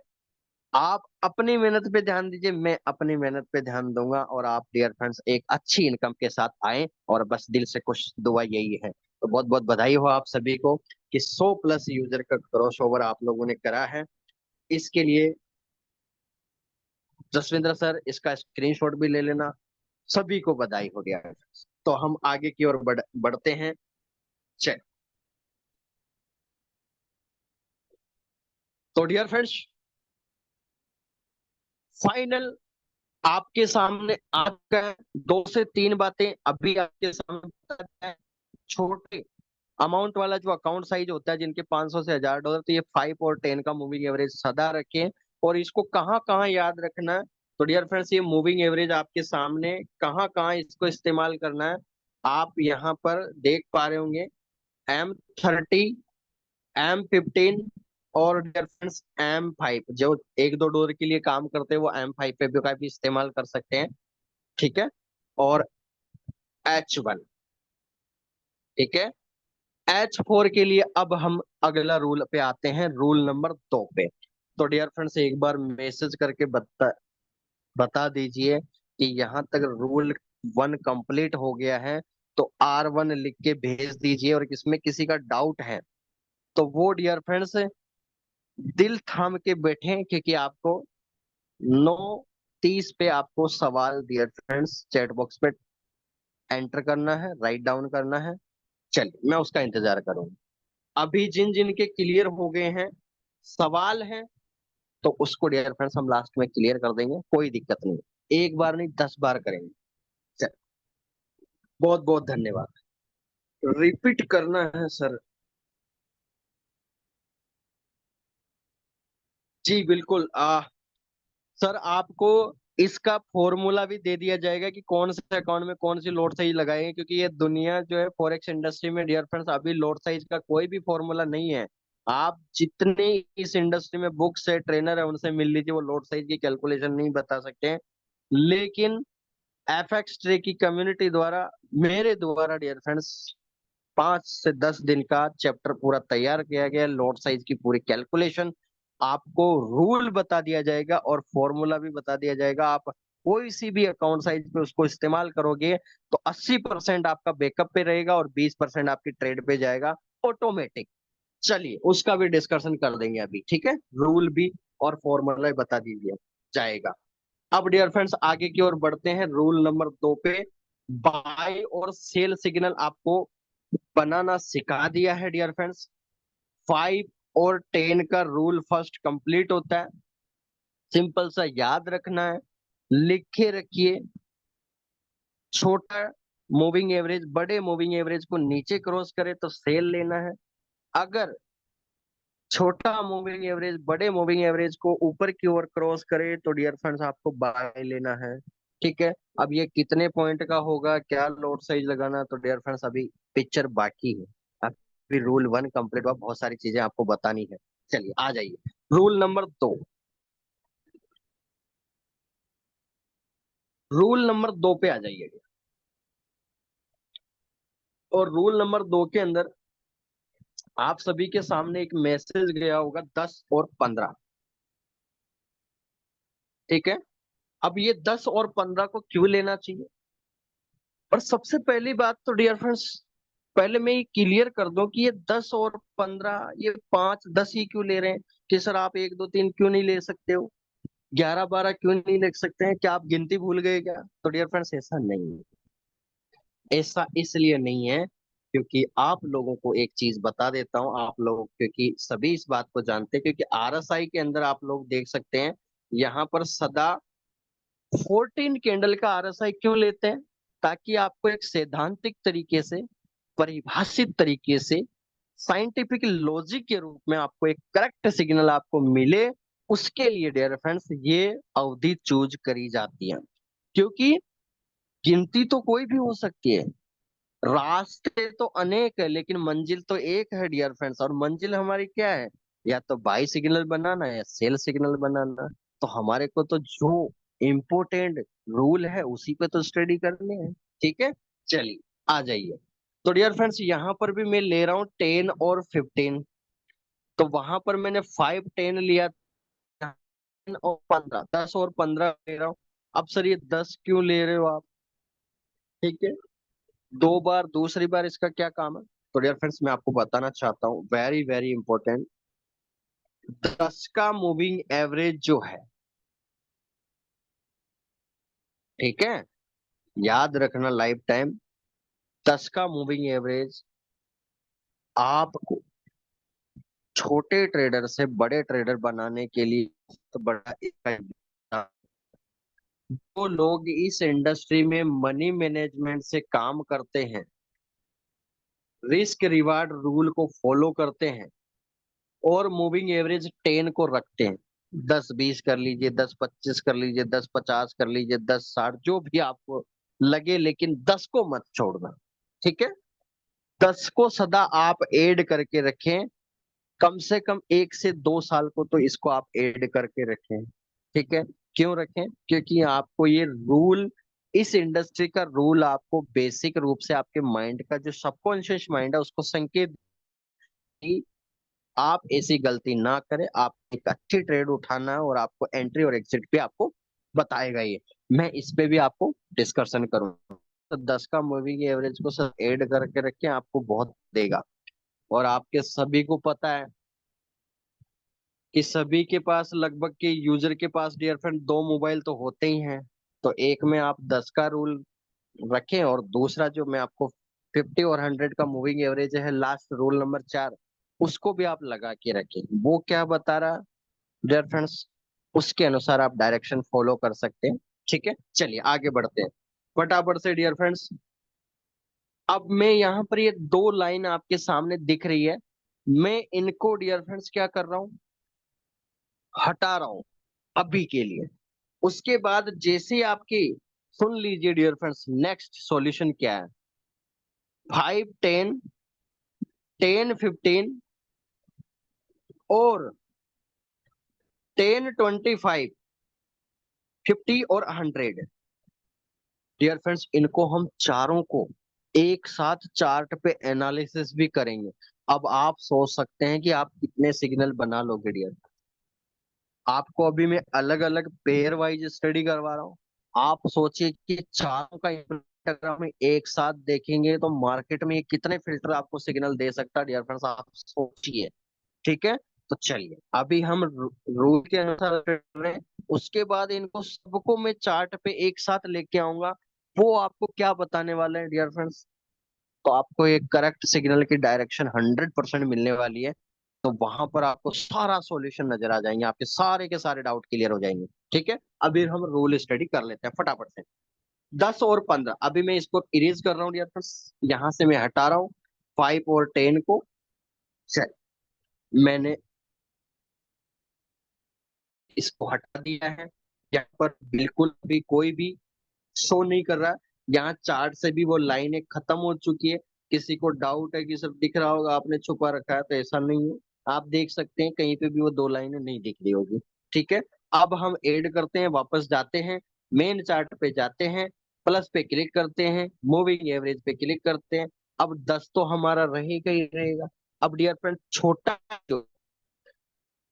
S1: आप अपनी मेहनत पे ध्यान दीजिए, मैं अपनी मेहनत पे ध्यान दूंगा, और आप डियर फ्रेंड्स एक अच्छी इनकम के साथ आए, और बस दिल से खुश दुआ यही है। तो बहुत बहुत बधाई हो आप सभी को कि 100+ यूजर का क्रॉस ओवर आप लोगों ने करा है। इसके लिए जसविंद्र सर इसका स्क्रीनशॉट भी ले लेना। सभी को बधाई हो गया है। तो हम आगे की ओर बढ़ते हैं। चल, तो डियर फ्रेंड्स फाइनल आपके सामने आपका 2 से 3 बातें अभी आपके सामने बताता है। छोटे अमाउंट वाला जो अकाउंट साइज होता है जिनके 500 से $1000, तो ये 5 और 10 का मूविंग एवरेज सदा रखें। और इसको कहाँ कहाँ याद रखना है? तो डियर फ्रेंड्स ये मूविंग एवरेज आपके सामने कहाँ कहाँ इसको इस्तेमाल करना है आप यहाँ पर देख पा रहे होंगे। M30, M15 और डियर फ्रेंड्स M5, जो 1-2 डॉलर के लिए काम करते हैं वो M5 पे भी काफी इस्तेमाल कर सकते हैं। ठीक है, और H1। ठीक है, H4 के लिए अब हम अगला रूल पे आते हैं, रूल नंबर 2 पे। तो डियर फ्रेंड्स एक बार मैसेज करके बता दीजिए कि यहाँ तक रूल 1 कंप्लीट हो गया है। तो R1 लिख के भेज दीजिए, और इसमें किसी का डाउट है तो वो डियर फ्रेंड्स दिल थाम के बैठे, क्योंकि आपको 9:30 पे आपको सवाल डियर फ्रेंड्स चैट बॉक्स पे एंटर करना है, राइट डाउन करना है। चलिए मैं उसका इंतजार करूंगा। अभी जिन जिन के क्लियर हो गए हैं सवाल है तो उसको डियर फ्रेंड्स हम लास्ट में क्लियर कर देंगे, कोई दिक्कत नहीं। एक बार नहीं 10 बार करेंगे। चल, बहुत बहुत धन्यवाद। रिपीट करना है सर? जी बिल्कुल। सर आपको इसका फॉर्मूला भी दे दिया जाएगा कि कौन से अकाउंट में कौन सी लॉट साइज लगाएंगे, क्योंकि ये दुनिया जो है फॉरेक्स इंडस्ट्री में डियर फ्रेंड्स अभी लॉट साइज का कोई भी फॉर्मूला नहीं है। आप जितने इस इंडस्ट्री में बुक्स है ट्रेनर है उनसे मिल लीजिए, वो लॉट साइज की कैलकुलेशन नहीं बता सकते हैं। लेकिन एफएक्स ट्रे की कम्युनिटी द्वारा मेरे द्वारा डियर फ्रेंड्स 5 से 10 दिन का चैप्टर पूरा तैयार किया गया, लॉट साइज की पूरी कैलकुलेशन आपको रूल बता दिया जाएगा और फॉर्मूला भी बता दिया जाएगा। आप कोई सी भी अकाउंट साइज पे उसको इस्तेमाल करोगे तो 80% आपका बैकअप पे रहेगा और 20% आपकी ट्रेड पे जाएगा ऑटोमेटिक। चलिए उसका भी डिस्कशन कर देंगे अभी, ठीक है। रूल भी और फॉर्मूला बता दीजिए जाएगा। अब डियर फ्रेंड्स आगे की ओर बढ़ते हैं, रूल नंबर 2 पे। बाय और सेल सिग्नल आपको बनाना सिखा दिया है डियर फ्रेंड्स। 5 और 10 का रूल फर्स्ट कंप्लीट होता है, सिंपल सा याद रखना है, लिखे रखिए। छोटा मूविंग एवरेज बड़े मूविंग एवरेज को नीचे क्रॉस करे तो सेल लेना है। अगर छोटा मूविंग एवरेज बड़े मूविंग एवरेज को ऊपर की ओर क्रॉस करे तो डियर फ्रेंड्स आपको बाय लेना है, ठीक है। अब ये कितने पॉइंट का होगा, क्या लॉट साइज लगाना, तो डियर फ्रेंड्स अभी पिक्चर बाकी है। अभी रूल 1 कंप्लीट हुआ, बहुत सारी चीजें आपको बतानी है। चलिए आ जाइए रूल नंबर 2। रूल नंबर 2 पे आ जाइए। और रूल नंबर 2 के अंदर आप सभी के सामने एक मैसेज गया होगा 10 और 15, ठीक है। अब ये 10 और 15 को क्यों लेना चाहिए, और सबसे पहली बात तो डियर फ्रेंड्स पहले मैं ये क्लियर कर दूं कि ये 10 और 15, ये 5 10 ही क्यों ले रहे हैं, कि सर आप 1 2 3 क्यों नहीं ले सकते हो, 11 12 क्यों नहीं ले सकते हैं, क्या आप गिनती भूल गए क्या? तो डियर फ्रेंड्स ऐसा नहीं है। ऐसा इसलिए नहीं है क्योंकि आप लोगों को एक चीज बता देता हूं, आप लोग क्योंकि सभी इस बात को जानते हैं, क्योंकि आरएसआई के अंदर आप लोग देख सकते हैं यहाँ पर सदा 14 कैंडल का आरएसआई क्यों लेते हैं, ताकि आपको एक सैद्धांतिक तरीके से, परिभाषित तरीके से, साइंटिफिक लॉजिक के रूप में आपको एक करेक्ट सिग्नल आपको मिले। उसके लिए डियर फ्रेंड्स ये अवधि चूज करी जाती है, क्योंकि गिनती तो कोई भी हो सकती है, रास्ते तो अनेक है, लेकिन मंजिल तो एक है डियर फ्रेंड्स। और मंजिल हमारी क्या है, या तो बाई सिग्नल बनाना या सेल सिग्नल बनाना। तो हमारे को तो जो इम्पोर्टेंट रूल है उसी पे तो स्टडी करनी है, ठीक है। चलिए आ जाइए। तो डियर फ्रेंड्स यहाँ पर भी मैं ले रहा हूँ 10 और 15। तो वहां पर मैंने 5 10 लिया, 10 और 15, 10 और 15 ले रहा हूँ। अब सर ये 10 क्यों ले रहे हो आप, ठीक है। 2 बार, दूसरी बार इसका क्या काम है, तो डियर फ्रेंड्स मैं आपको बताना चाहता हूँ, वेरी वेरी इंपॉर्टेंट। 10 का मूविंग एवरेज जो है, ठीक है, याद रखना लाइफ टाइम। 10 का मूविंग एवरेज आपको छोटे ट्रेडर से बड़े ट्रेडर बनाने के लिए तो बड़ा जो लोग इस इंडस्ट्री में मनी मैनेजमेंट से काम करते हैं, रिस्क रिवार्ड रूल को फॉलो करते हैं, और मूविंग एवरेज 10 को रखते हैं, 10 20 कर लीजिए, 10 25 कर लीजिए, 10 50 कर लीजिए, 10 60 जो भी आपको लगे, लेकिन 10 को मत छोड़ना, ठीक है। 10 को सदा आप ऐड करके रखें, कम से कम 1 से 2 साल को तो इसको आप ऐड करके रखें, ठीक है। क्यों रखें, क्योंकि आपको ये रूल, इस इंडस्ट्री का रूल आपको बेसिक रूप से आपके माइंड का जो सबकॉन्शियस माइंड है उसको संकेत, आप ऐसी गलती ना करें, आप एक अच्छी ट्रेड उठाना है, और आपको एंट्री और एग्जिट पे आपको बताएगा ये। मैं इस पे भी आपको डिस्कशन करूंगा। तो 10 का मूविंग एवरेज को सर ऐड करके रखें, आपको बहुत देगा। और आपके सभी को पता है कि सभी के पास, लगभग के यूजर के पास डियर फ्रेंड 2 मोबाइल तो होते ही हैं। तो एक में आप 10 का रूल रखें, और दूसरा जो मैं आपको 50 और 100 का मूविंग एवरेज है, लास्ट रूल नंबर 4, उसको भी आप लगा के रखें। वो क्या बता रहा डियर फ्रेंड्स, उसके अनुसार आप डायरेक्शन फॉलो कर सकते हैं, ठीक है। चलिए आगे बढ़ते हैं फटाफट से डियर फ्रेंड्स। अब मैं यहाँ पर ये 2 लाइन आपके सामने दिख रही है, मैं इनको डियर फ्रेंड्स क्या कर रहा हूँ, हटा रहा हूँ अभी के लिए। उसके बाद जैसे ही आपकी, सुन लीजिए डियर फ्रेंड्स, नेक्स्ट सॉल्यूशन क्या है। 5 10 10 15 और 10 25 50 और 100 डियर फ्रेंड्स, इनको हम चारों को एक साथ चार्ट पे एनालिसिस भी करेंगे। अब आप सोच सकते हैं कि आप कितने सिग्नल बना लोगे डियर। आपको अभी मैं अलग अलग पेयर वाइज स्टडी करवा रहा हूँ, आप सोचिए कि चारों का अगर हम एक साथ देखेंगे तो मार्केट में ये कितने फिल्टर आपको सिग्नल दे सकता है डियर फ्रेंड्स, आप सोचिए। ठीक है, तो चलिए अभी हम रूल के अनुसार कर रहे हैं। उसके बाद इनको सबको मैं चार्ट पे एक साथ लेके आऊंगा। वो आपको क्या बताने वाले हैं डियर फ्रेंड्स, तो आपको एक करेक्ट सिग्नल की डायरेक्शन 100% मिलने वाली है। तो वहां पर आपको सारा सॉल्यूशन नजर आ जाएंगे, आपके सारे के सारे डाउट क्लियर हो जाएंगे। ठीक है, अभी हम रूल स्टडी कर लेते हैं फटाफट से। 10 और 15, अभी मैं इसको इरेज कर रहा हूँ डियर फ्रेंड्स, यहाँ से मैं हटा रहा हूँ 5 और 10 को। चल, मैंने इसको हटा दिया है। यहाँ पर बिल्कुल भी कोई भी शो नहीं कर रहा। यहाँ चार्ट से भी वो लाइनें खत्म हो चुकी है। किसी को डाउट है कि सब दिख रहा होगा आपने छुपा रखा है, तो ऐसा नहीं है। आप देख सकते हैं कहीं पे भी वो 2 लाइनें नहीं दिख रही होगी। ठीक है, अब हम ऐड करते हैं, वापस जाते हैं, मेन चार्ट पे जाते हैं, प्लस पे क्लिक करते हैं, मूविंग एवरेज पे क्लिक करते हैं। अब 10 तो हमारा रहेगा ही रहेगा। अब डियर फ्रेंड छोटा जो,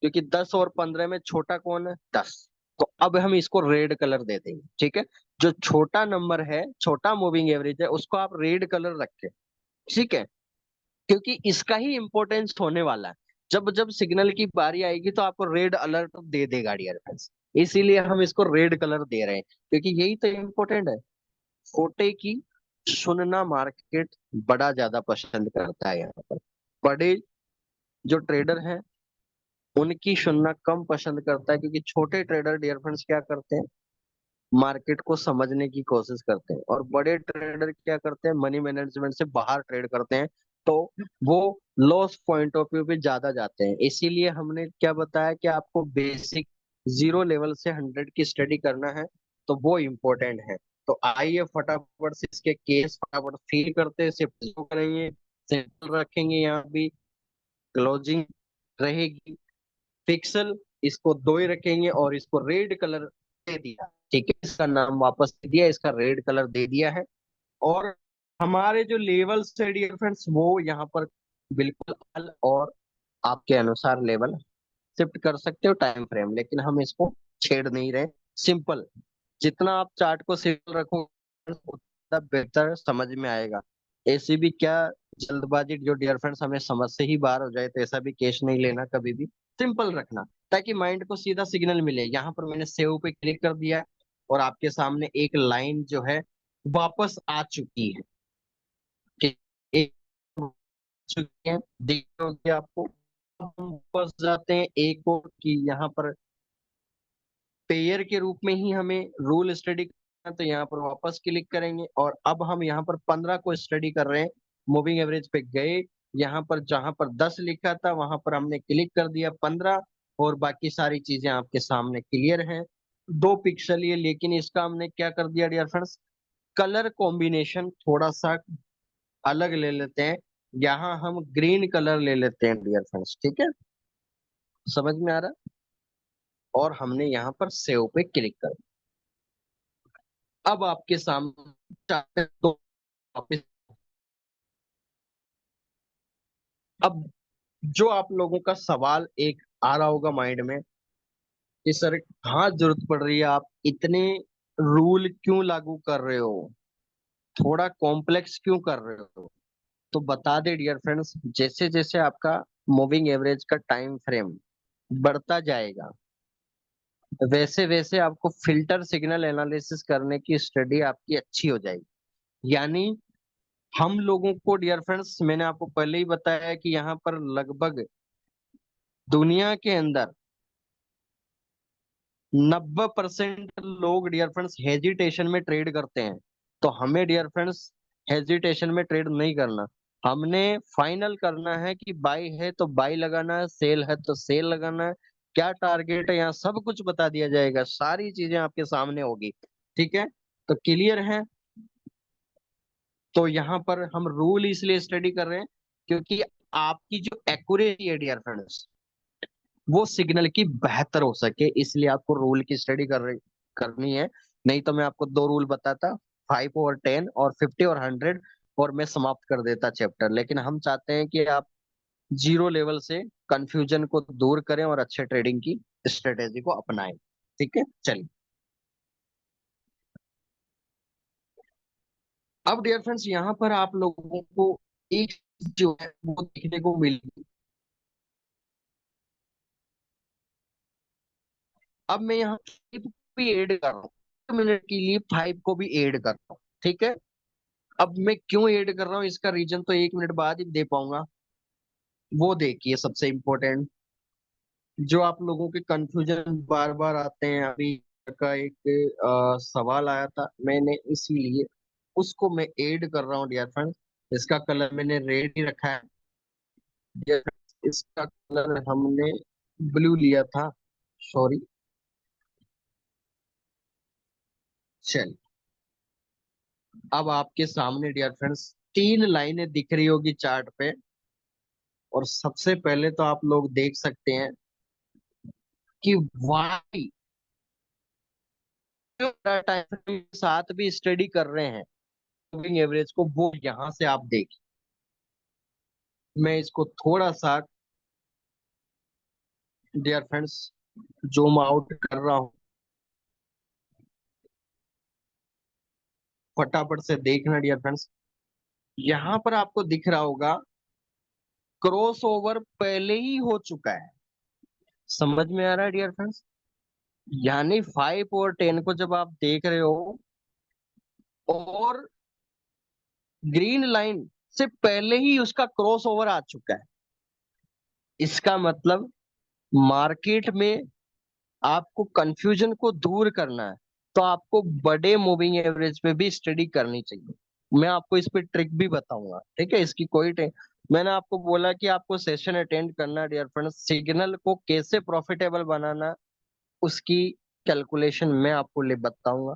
S1: क्योंकि 10 और 15 में छोटा कौन है, 10। तो अब हम इसको रेड कलर दे देंगे। ठीक है, जो छोटा नंबर है, छोटा मूविंग एवरेज है, उसको आप रेड कलर रखें। ठीक है, क्योंकि इसका ही इंपॉर्टेंस होने वाला है। जब जब सिग्नल की बारी आएगी तो आपको रेड अलर्ट दे देगा डियर फ्रेंड्स। इसीलिए हम इसको रेड कलर दे रहे हैं, क्योंकि यही तो इम्पोर्टेंट है। छोटे की सुनना मार्केट बड़ा ज्यादा पसंद करता है। यहाँ पर बड़े जो ट्रेडर हैं उनकी सुनना कम पसंद करता है, क्योंकि छोटे ट्रेडर डियर फ्रेंड्स क्या करते हैं, मार्केट को समझने की कोशिश करते हैं, और बड़े ट्रेडर क्या करते हैं, मनी मैनेजमेंट से बाहर ट्रेड करते हैं। तो वो लॉस पॉइंट ऑफ व्यू पे ज्यादा जाते हैं। इसीलिए हमने क्या बताया कि आपको बेसिक 0 लेवल से 100 की स्टडी करना है, तो वो इम्पोर्टेंट है। तो आइए फटाफट से इसके केस फटाफट फील करते हैं, शिफ्ट करेंगे, सिंपल रखेंगे, यहाँ भी क्लोजिंग रहेगी, पिक्सल इसको 2 ही रखेंगे, और इसको रेड कलर दे दिया। ठीक है, इसका नाम वापस दे दिया, इसका रेड कलर दे दिया है। और हमारे जो लेवल है डियर फ्रेंड्स, वो यहाँ पर बिल्कुल और आपके अनुसार लेवल शिफ्ट कर सकते हो टाइम फ्रेम, लेकिन हम इसको छेड़ नहीं रहे। सिंपल, जितना आप चार्ट को सिंपल रखोगे उतना बेहतर समझ में आएगा। ऐसी भी क्या जल्दबाजी जो डियर फ्रेंड्स हमें समझ से ही बाहर हो जाए, तो ऐसा भी केस नहीं लेना कभी भी। सिंपल रखना, ताकि माइंड को सीधा सिग्नल मिले। यहाँ पर मैंने सेव पे क्लिक कर दिया, और आपके सामने एक लाइन जो है वापस आ चुकी है। कि एक चुकी है, दिख रही होगी आपको। अब हम वापस जाते हैं एक और की, यहाँ पर पेयर के रूप में ही हमें रूल स्टडी करना है, तो यहाँ पर वापस क्लिक करेंगे, और अब हम यहाँ पर 15 को स्टडी कर रहे हैं। मूविंग एवरेज पे गए, यहाँ पर जहां पर 10 लिखा था वहां पर हमने क्लिक कर दिया 15, और बाकी सारी चीजें आपके सामने क्लियर हैं। 2 पिक्सल ये, लेकिन इसका हमने क्या कर दिया डियर फ्रेंड्स, कलर कॉम्बिनेशन थोड़ा सा अलग ले लेते हैं। यहाँ हम ग्रीन कलर ले लेते हैं डियर फ्रेंड्स। ठीक है, समझ में आ रहा है? और हमने यहाँ पर सेव पे क्लिक कर दिया। अब आपके सामने तो वापस, अब जो आप लोगों का सवाल एक आ रहा होगा माइंड में कि सर कहाँ जरूरत पड़ रही है, आप इतने रूल क्यों लागू कर रहे हो, थोड़ा कॉम्प्लेक्स क्यों कर रहे हो। तो बता दे डियर फ्रेंड्स, जैसे जैसे आपका मूविंग एवरेज का टाइम फ्रेम बढ़ता जाएगा, वैसे वैसे आपको फिल्टर सिग्नल एनालिसिस करने की स्टडी आपकी अच्छी हो जाएगी। यानी हम लोगों को डियर फ्रेंड्स, मैंने आपको पहले ही बताया है कि यहाँ पर लगभग दुनिया के अंदर 90% लोग डियर फ्रेंड्स हेजिटेशन में ट्रेड करते हैं। तो हमें डियर फ्रेंड्स हेजिटेशन में ट्रेड नहीं करना। हमने फाइनल करना है कि बाई है तो बाई लगाना है, सेल है तो सेल लगाना है। क्या टारगेट है, यहाँ सब कुछ बता दिया जाएगा, सारी चीजें आपके सामने होगी। ठीक है, तो क्लियर है। तो यहाँ पर हम रूल इसलिए स्टडी कर रहे हैं, क्योंकि आपकी जो एक्यूरेसी है डियर फ्रेंड्स, वो सिग्नल की बेहतर हो सके, इसलिए आपको रूल की स्टडी करनी है। नहीं तो मैं आपको 2 रूल बताता, 5 और 10 और 50 और 100, और मैं समाप्त कर देता चैप्टर। लेकिन हम चाहते हैं कि आप 0 लेवल से कंफ्यूजन को दूर करें और अच्छे ट्रेडिंग की स्ट्रेटेजी को अपनाएं। ठीक है, चलिए। अब डियर फ्रेंड्स यहाँ पर आप लोगों को एक चीज जो है वो देखने को मिलेगी। अब मैं यहाँ 5 भी ऐड कर रहा हूँ, 1 मिनट के लिए 5 को भी ऐड कर रहा हूँ, ठीक है। अब मैं क्यों ऐड कर रहा हूँ इसका रीजन तो 1 मिनट बाद ही दे पाऊंगा। वो देखिए सबसे इम्पोर्टेंट जो आप लोगों के कंफ्यूजन बार बार आते हैं, अभी का एक सवाल आया था, मैंने इसीलिए उसको मैं ऐड कर रहा हूँ डियर फ्रेंड्स। इसका कलर मैंने रेड ही रखा है डियर फ्रेंड्स, इसका कलर हमने ब्लू लिया था, सॉरी। चल, अब आपके सामने डियर फ्रेंड्स 3 लाइनें दिख रही होगी चार्ट पे। और सबसे पहले तो आप लोग देख सकते हैं कि वाई जो टाइम फ्रेम के साथ भी स्टडी कर रहे हैं मूविंग एवरेज को, वो यहां से आप देखिए। मैं इसको थोड़ा सा डियर फ्रेंड्स जूम आउट कर रहा हूँ, फटाफट से देखना डियर फ्रेंड्स। यहाँ पर आपको दिख रहा होगा क्रॉस ओवर पहले ही हो चुका है। समझ में आ रहा है डियर फ्रेंड्स? यानी 5 और 10 को जब आप देख रहे हो और ग्रीन लाइन से पहले ही उसका क्रॉस ओवर आ चुका है, इसका मतलब मार्केट में आपको कंफ्यूजन को दूर करना है तो आपको बड़े मूविंग एवरेज पे भी स्टडी करनी चाहिए। मैं आपको इस पे ट्रिक भी बताऊंगा, ठीक है, इसकी कोई मैंने आपको बोला कि आपको सेशन अटेंड करना डियर फ्रेंड्स, सिग्नल को कैसे प्रॉफिटेबल बनाना उसकी कैलकुलेशन मैं आपको ले बताऊंगा।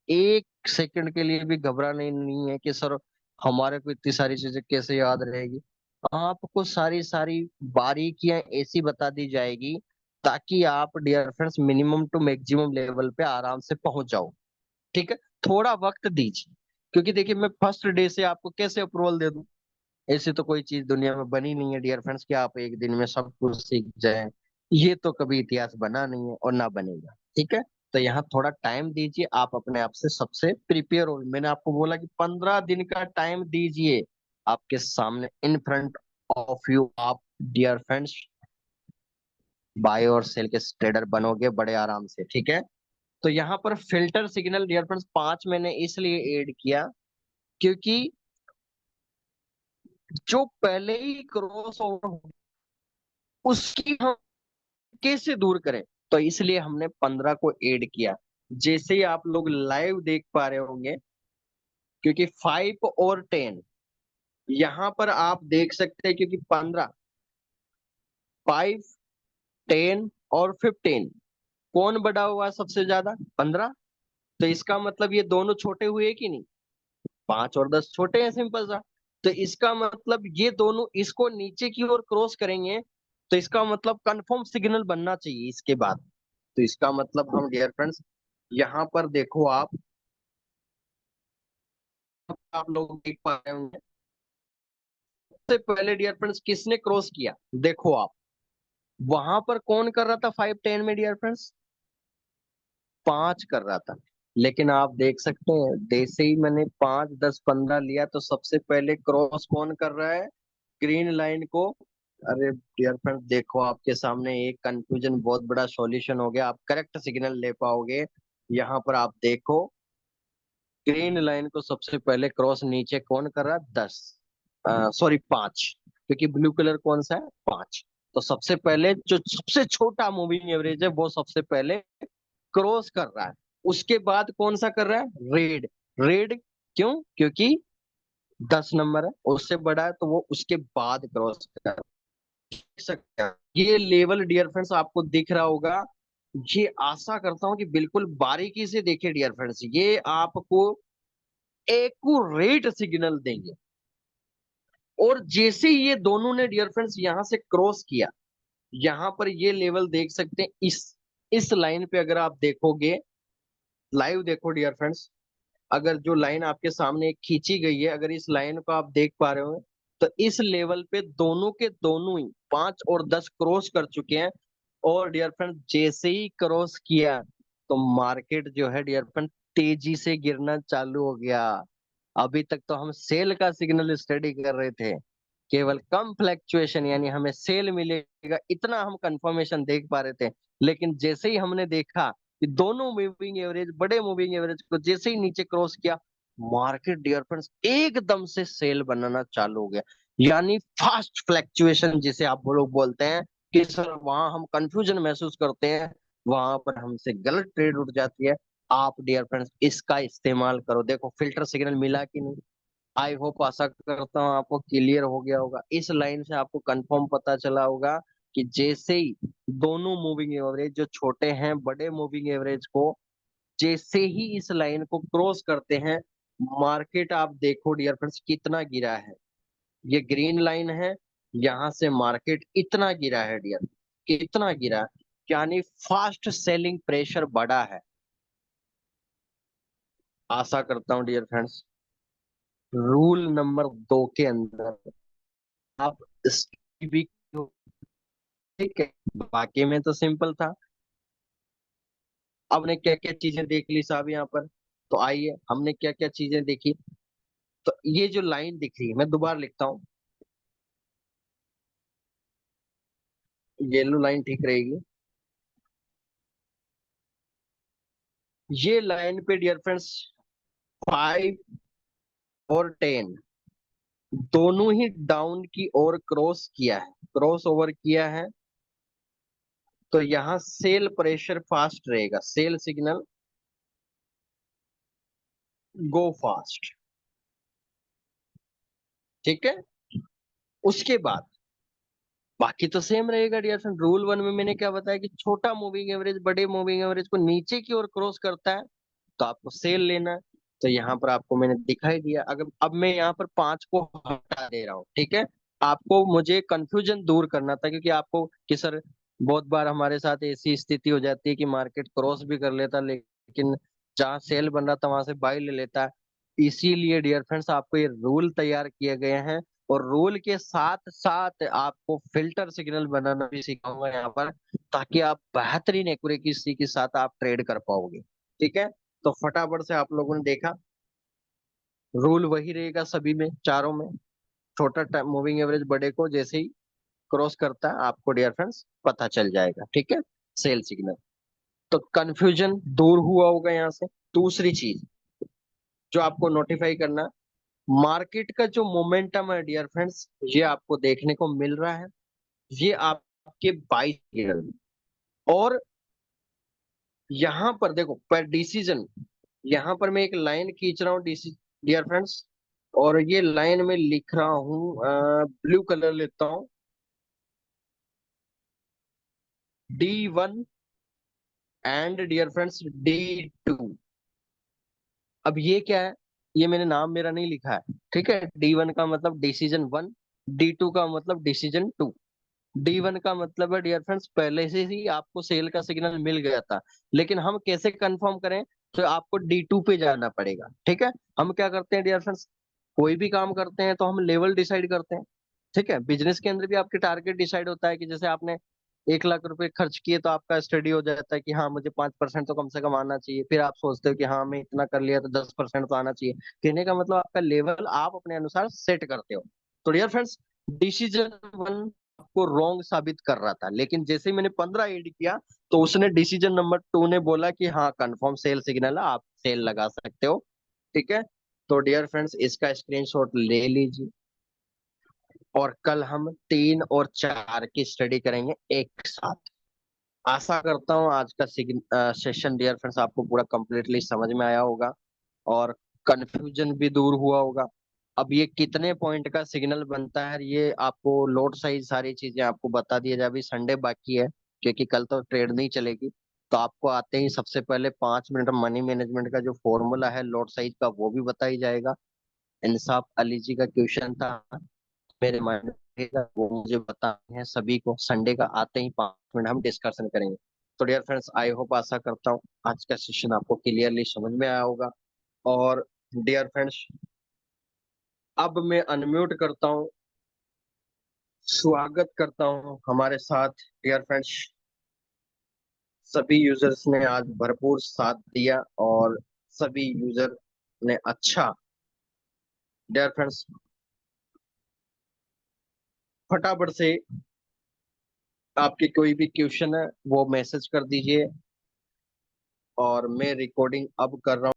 S1: 1 सेकंड के लिए भी घबराना नहीं है कि सर हमारे को इतनी सारी चीजें कैसे याद रहेगी। आपको सारी सारी बारीकियां ऐसी बता दी जाएगी ताकि आप dear friends minimum to maximum level पे आराम से पहुंच जाओ, ठीक है। थोड़ा वक्त दीजिए, क्योंकि देखिए मैं फर्स्ट डे से आपको कैसे अप्रूवल दे दूं। ऐसी तो कोई चीज दुनिया में बनी नहीं है डियर फ्रेंड्स कि आप एक दिन में सब कुछ सीख जाएं। ये तो कभी इतिहास बना नहीं है और ना बनेगा, ठीक है। तो यहाँ थोड़ा टाइम दीजिए, आप अपने आप से सबसे प्रिपेयर हो। मैंने आपको बोला कि 15 दिन का टाइम दीजिए, आपके सामने इन फ्रंट ऑफ यू आप डियर फ्रेंड्स बाय और सेल के ट्रेडर बनोगे बड़े आराम से, ठीक है। तो यहाँ पर फिल्टर सिग्नल डियर फ्रेंड्स 5 मैंने इसलिए ऐड किया क्योंकि जो पहले ही क्रॉस ओवर उसकी हम कैसे दूर करें, तो इसलिए हमने 15 को ऐड किया। जैसे ही आप लोग लाइव देख पा रहे होंगे, क्योंकि 5 और 10 यहाँ पर आप देख सकते हैं, क्योंकि 15, 5, 10 और 15 कौन बड़ा हुआ सबसे ज्यादा? 15। तो इसका मतलब ये दोनों छोटे हुए कि नहीं? 5 और 10 छोटे हैं, सिंपल सा। तो इसका मतलब ये दोनों इसको नीचे की ओर क्रॉस करेंगे, तो इसका मतलब कंफर्म सिग्नल बनना चाहिए इसके बाद। तो इसका मतलब हम डियर फ्रेंड्स यहाँ पर देखो आप लोग देख पा रहे होंगे सबसे पहले डियर फ्रेंड्स किसने क्रॉस किया, देखो आप वहां पर कौन कर रहा था 5, 10 में डियर फ्रेंड्स? 5 कर रहा था। लेकिन आप देख सकते हैं जैसे ही मैंने 5, 10, 15 लिया तो सबसे पहले क्रॉस कौन कर रहा है? ग्रीन लाइन को। अरे डियर फ्रेंड्स देखो आपके सामने एक कंफ्यूजन बहुत बड़ा सॉल्यूशन हो गया, आप करेक्ट सिग्नल ले पाओगे। यहाँ पर आप देखो ग्रीन लाइन को सबसे पहले क्रॉस नीचे कौन कर रहा है? 10, सॉरी 5, क्योंकि ब्लू कलर कौन सा है? 5। तो सबसे पहले जो सबसे छोटा मूविंग एवरेज है वो सबसे पहले क्रॉस कर रहा है। उसके बाद कौन सा कर रहा है? रेड। रेड क्यों? क्योंकि 10 नंबर है, उससे बड़ा है, तो वो उसके बाद क्रॉस कर सकते हैं। ये लेवल डियर फ्रेंड्स आपको दिख रहा होगा। ये आशा करता हूं कि बिल्कुल बारीकी से देखिए डियर फ्रेंड्स, ये आपको एक्यूरेट सिग्नल देंगे। और जैसे ही ये दोनों ने डियर फ्रेंड्स यहां से क्रॉस किया, यहाँ पर ये लेवल देख सकते हैं। इस लाइन पे अगर आप देखोगे, लाइव देखो डियर फ्रेंड्स, अगर जो लाइन आपके सामने खींची गई है, अगर इस लाइन को आप देख पा रहे हो, तो इस लेवल पे दोनों के दोनों ही 5 और 10 क्रॉस कर चुके हैं। और डियर फ्रेंड जैसे ही क्रॉस किया तो मार्केट जो है डियर फ्रेंड तेजी से गिरना चालू हो गया। अभी तक तो हम सेल का सिग्नल स्टडी कर रहे थे, केवल कम फ्लैक्चुएशन यानी हमें सेल मिलेगा इतना हम कंफर्मेशन देख पा रहे थे। लेकिन जैसे ही हमने देखा कि दोनों मूविंग एवरेज, बड़े मूविंग एवरेज को जैसे ही नीचे क्रॉस किया, मार्केट डियर फ्रेंड्स एकदम से सेल बनाना चालू हो गया। यानी फास्ट फ्लैक्चुएशन जिसे आप लोग बोलते हैं कि सर वहां हम कंफ्यूजन महसूस करते हैं, वहां पर हमसे गलत ट्रेड उठ जाती है। आप डियर फ्रेंड्स इसका इस्तेमाल करो। देखो फिल्टर सिग्नल मिला कि नहीं। आई होप, आशा करता हूँ आपको क्लियर हो गया होगा। इस लाइन से आपको कंफर्म पता चला होगा कि जैसे ही दोनों मूविंग एवरेज जो छोटे हैं बड़े मूविंग एवरेज को जैसे ही इस लाइन को क्रॉस करते हैं, मार्केट आप देखो डियर फ्रेंड्स कितना गिरा है। ये ग्रीन लाइन है, यहां से मार्केट इतना गिरा है डियर, कितना गिरा है, यानी फास्ट सेलिंग प्रेशर बढ़ा है। आशा करता हूँ डियर फ्रेंड्स रूल नंबर 2 के अंदर आप इसकी भी, ठीक है। बाकी में तो सिंपल था। आपने क्या क्या चीजें देख ली साहब यहाँ पर, तो आइए हमने क्या क्या चीजें देखी। तो ये जो लाइन दिख रही है, मैं दोबारा लिखता हूँ, येलो लाइन ठीक रहेगी। ये लाइन पे डियर फ्रेंड्स 5 और 10 दोनों ही डाउन की ओर क्रॉस किया है, क्रॉस ओवर किया है। तो यहाँ सेल प्रेशर फास्ट रहेगा, सेल सिग्नल गो फास्ट, ठीक है। उसके बाद बाकी तो सेम रहेगा डियर फ्रेंड। रूल 1 में मैंने क्या बताया कि छोटा मूविंग एवरेज बड़े मूविंग एवरेज को नीचे की ओर क्रॉस करता है तो आपको सेल लेना है। तो यहाँ पर आपको मैंने दिखाई दिया। अगर अब मैं यहाँ पर 5 को हटा दे रहा हूँ, ठीक है। आपको मुझे कंफ्यूजन दूर करना था, क्योंकि आपको कि सर बहुत बार हमारे साथ ऐसी स्थिति हो जाती है कि मार्केट क्रॉस भी कर लेता लेकिन जहाँ सेल बन रहा था वहां से बाई ले लेता है। इसीलिए डियर फ्रेंड्स आपको ये रूल तैयार किए गए हैं, और रूल के साथ साथ आपको फिल्टर सिग्नल बनाना भी सिखाऊंगा यहाँ पर, ताकि आप बेहतरीन एक्यूरेसी के साथ आप ट्रेड कर पाओगे, ठीक है। तो फटाफट से आप लोगों ने देखा, रूल वही रहेगा सभी में, चारों में। छोटा मूविंग एवरेज बड़े को जैसे ही क्रॉस करता है आपको डियर फ्रेंड्स पता चल जाएगा, ठीक है, सेल सिग्नल। तो कंफ्यूजन दूर हुआ होगा यहाँ से। दूसरी चीज जो आपको नोटिफाई करना, मार्केट का जो मोमेंटम है डियर फ्रेंड्स, ये आपको देखने को मिल रहा है। ये आपके 22 और यहाँ पर देखो पर डिसीजन, यहाँ पर मैं एक लाइन खींच रहा हूँ डियर फ्रेंड्स, और ये लाइन में लिख रहा हूँ, ब्लू कलर लेता हूँ, D1 and dear friends D2। अब ये क्या है, ये मैंने नाम मेरा नहीं लिखा है, ठीक है। D1 का मतलब डिसीजन 1, D2 का मतलब डिसीजन 2। D1 का मतलब है डियर फ्रेंड्स पहले से ही आपको सेल का सिग्नल मिल गया था, लेकिन हम कैसे कंफर्म करें, तो आपको D2 पे जाना पड़ेगा, ठीक है। हम क्या करते हैं डियर फ्रेंड्स, कोई भी काम करते हैं तो हम लेवल डिसाइड करते हैं, ठीक है। बिजनेस के अंदर भी आपके टारगेट डिसाइड होता है कि जैसे आपने 1 लाख रुपए खर्च किए तो आपका स्टडी हो जाता है कि हाँ मुझे 5% तो कम से कम आना चाहिए। फिर आप सोचते हो कि हाँ मैं इतना कर लिया तो 10% तो आना चाहिए। कहने का मतलब आपका लेवल आप अपने अनुसार सेट करते हो। तो डियर फ्रेंड्स डिसीजन 1 आपको रॉन्ग साबित कर रहा था, लेकिन जैसे ही मैंने 15 ऐड किया तो उसने डिसीजन नंबर 2 ने बोला कि हाँ कंफर्म सेल सिग्नल है, आप सेल लगा सकते हो, ठीक है। तो डियर फ्रेंड्स इसका स्क्रीनशॉट ले लीजिए, और कल हम 3 और 4 की स्टडी करेंगे एक साथ। आशा करता हूँ आज का सेशन डियर फ्रेंड्स आपको पूरा कंप्लीटली समझ में आया होगा, और कंफ्यूजन भी दूर हुआ होगा। अब ये कितने पॉइंट का सिग्नल बनता है, ये आपको लोड साइज सारी चीजें आपको बता दिया जाए। अभी संडे बाकी है, क्योंकि कल तो ट्रेड नहीं चलेगी। तो आपको आते ही सबसे पहले 5 मिनट मनी मैनेजमेंट का जो फॉर्मूला है लोड साइज का वो भी बताई जाएगा। इंसाफ अली जी का क्वेश्चन था मेरे माइंड में रहेगा, वो मुझे बताते हैं सभी को। संडे का आते ही 5 मिनट हम डिस्कशन करेंगे। तो डियर फ्रेंड्स आई होप, आशा करता हूँ आज का सेशन आपको क्लियरली समझ में आया होगा। और डियर फ्रेंड्स अब मैं अनम्यूट करता हूँ, स्वागत करता हूँ हमारे साथ डियर फ्रेंड्स सभी यूजर्स ने आज भरपूर साथ दिया, और सभी यूजर ने अच्छा डियर फ्रेंड्स, फटाफट से आपके कोई भी क्वेश्चन है वो मैसेज कर दीजिए, और मैं रिकॉर्डिंग अब कर रहा हूँ।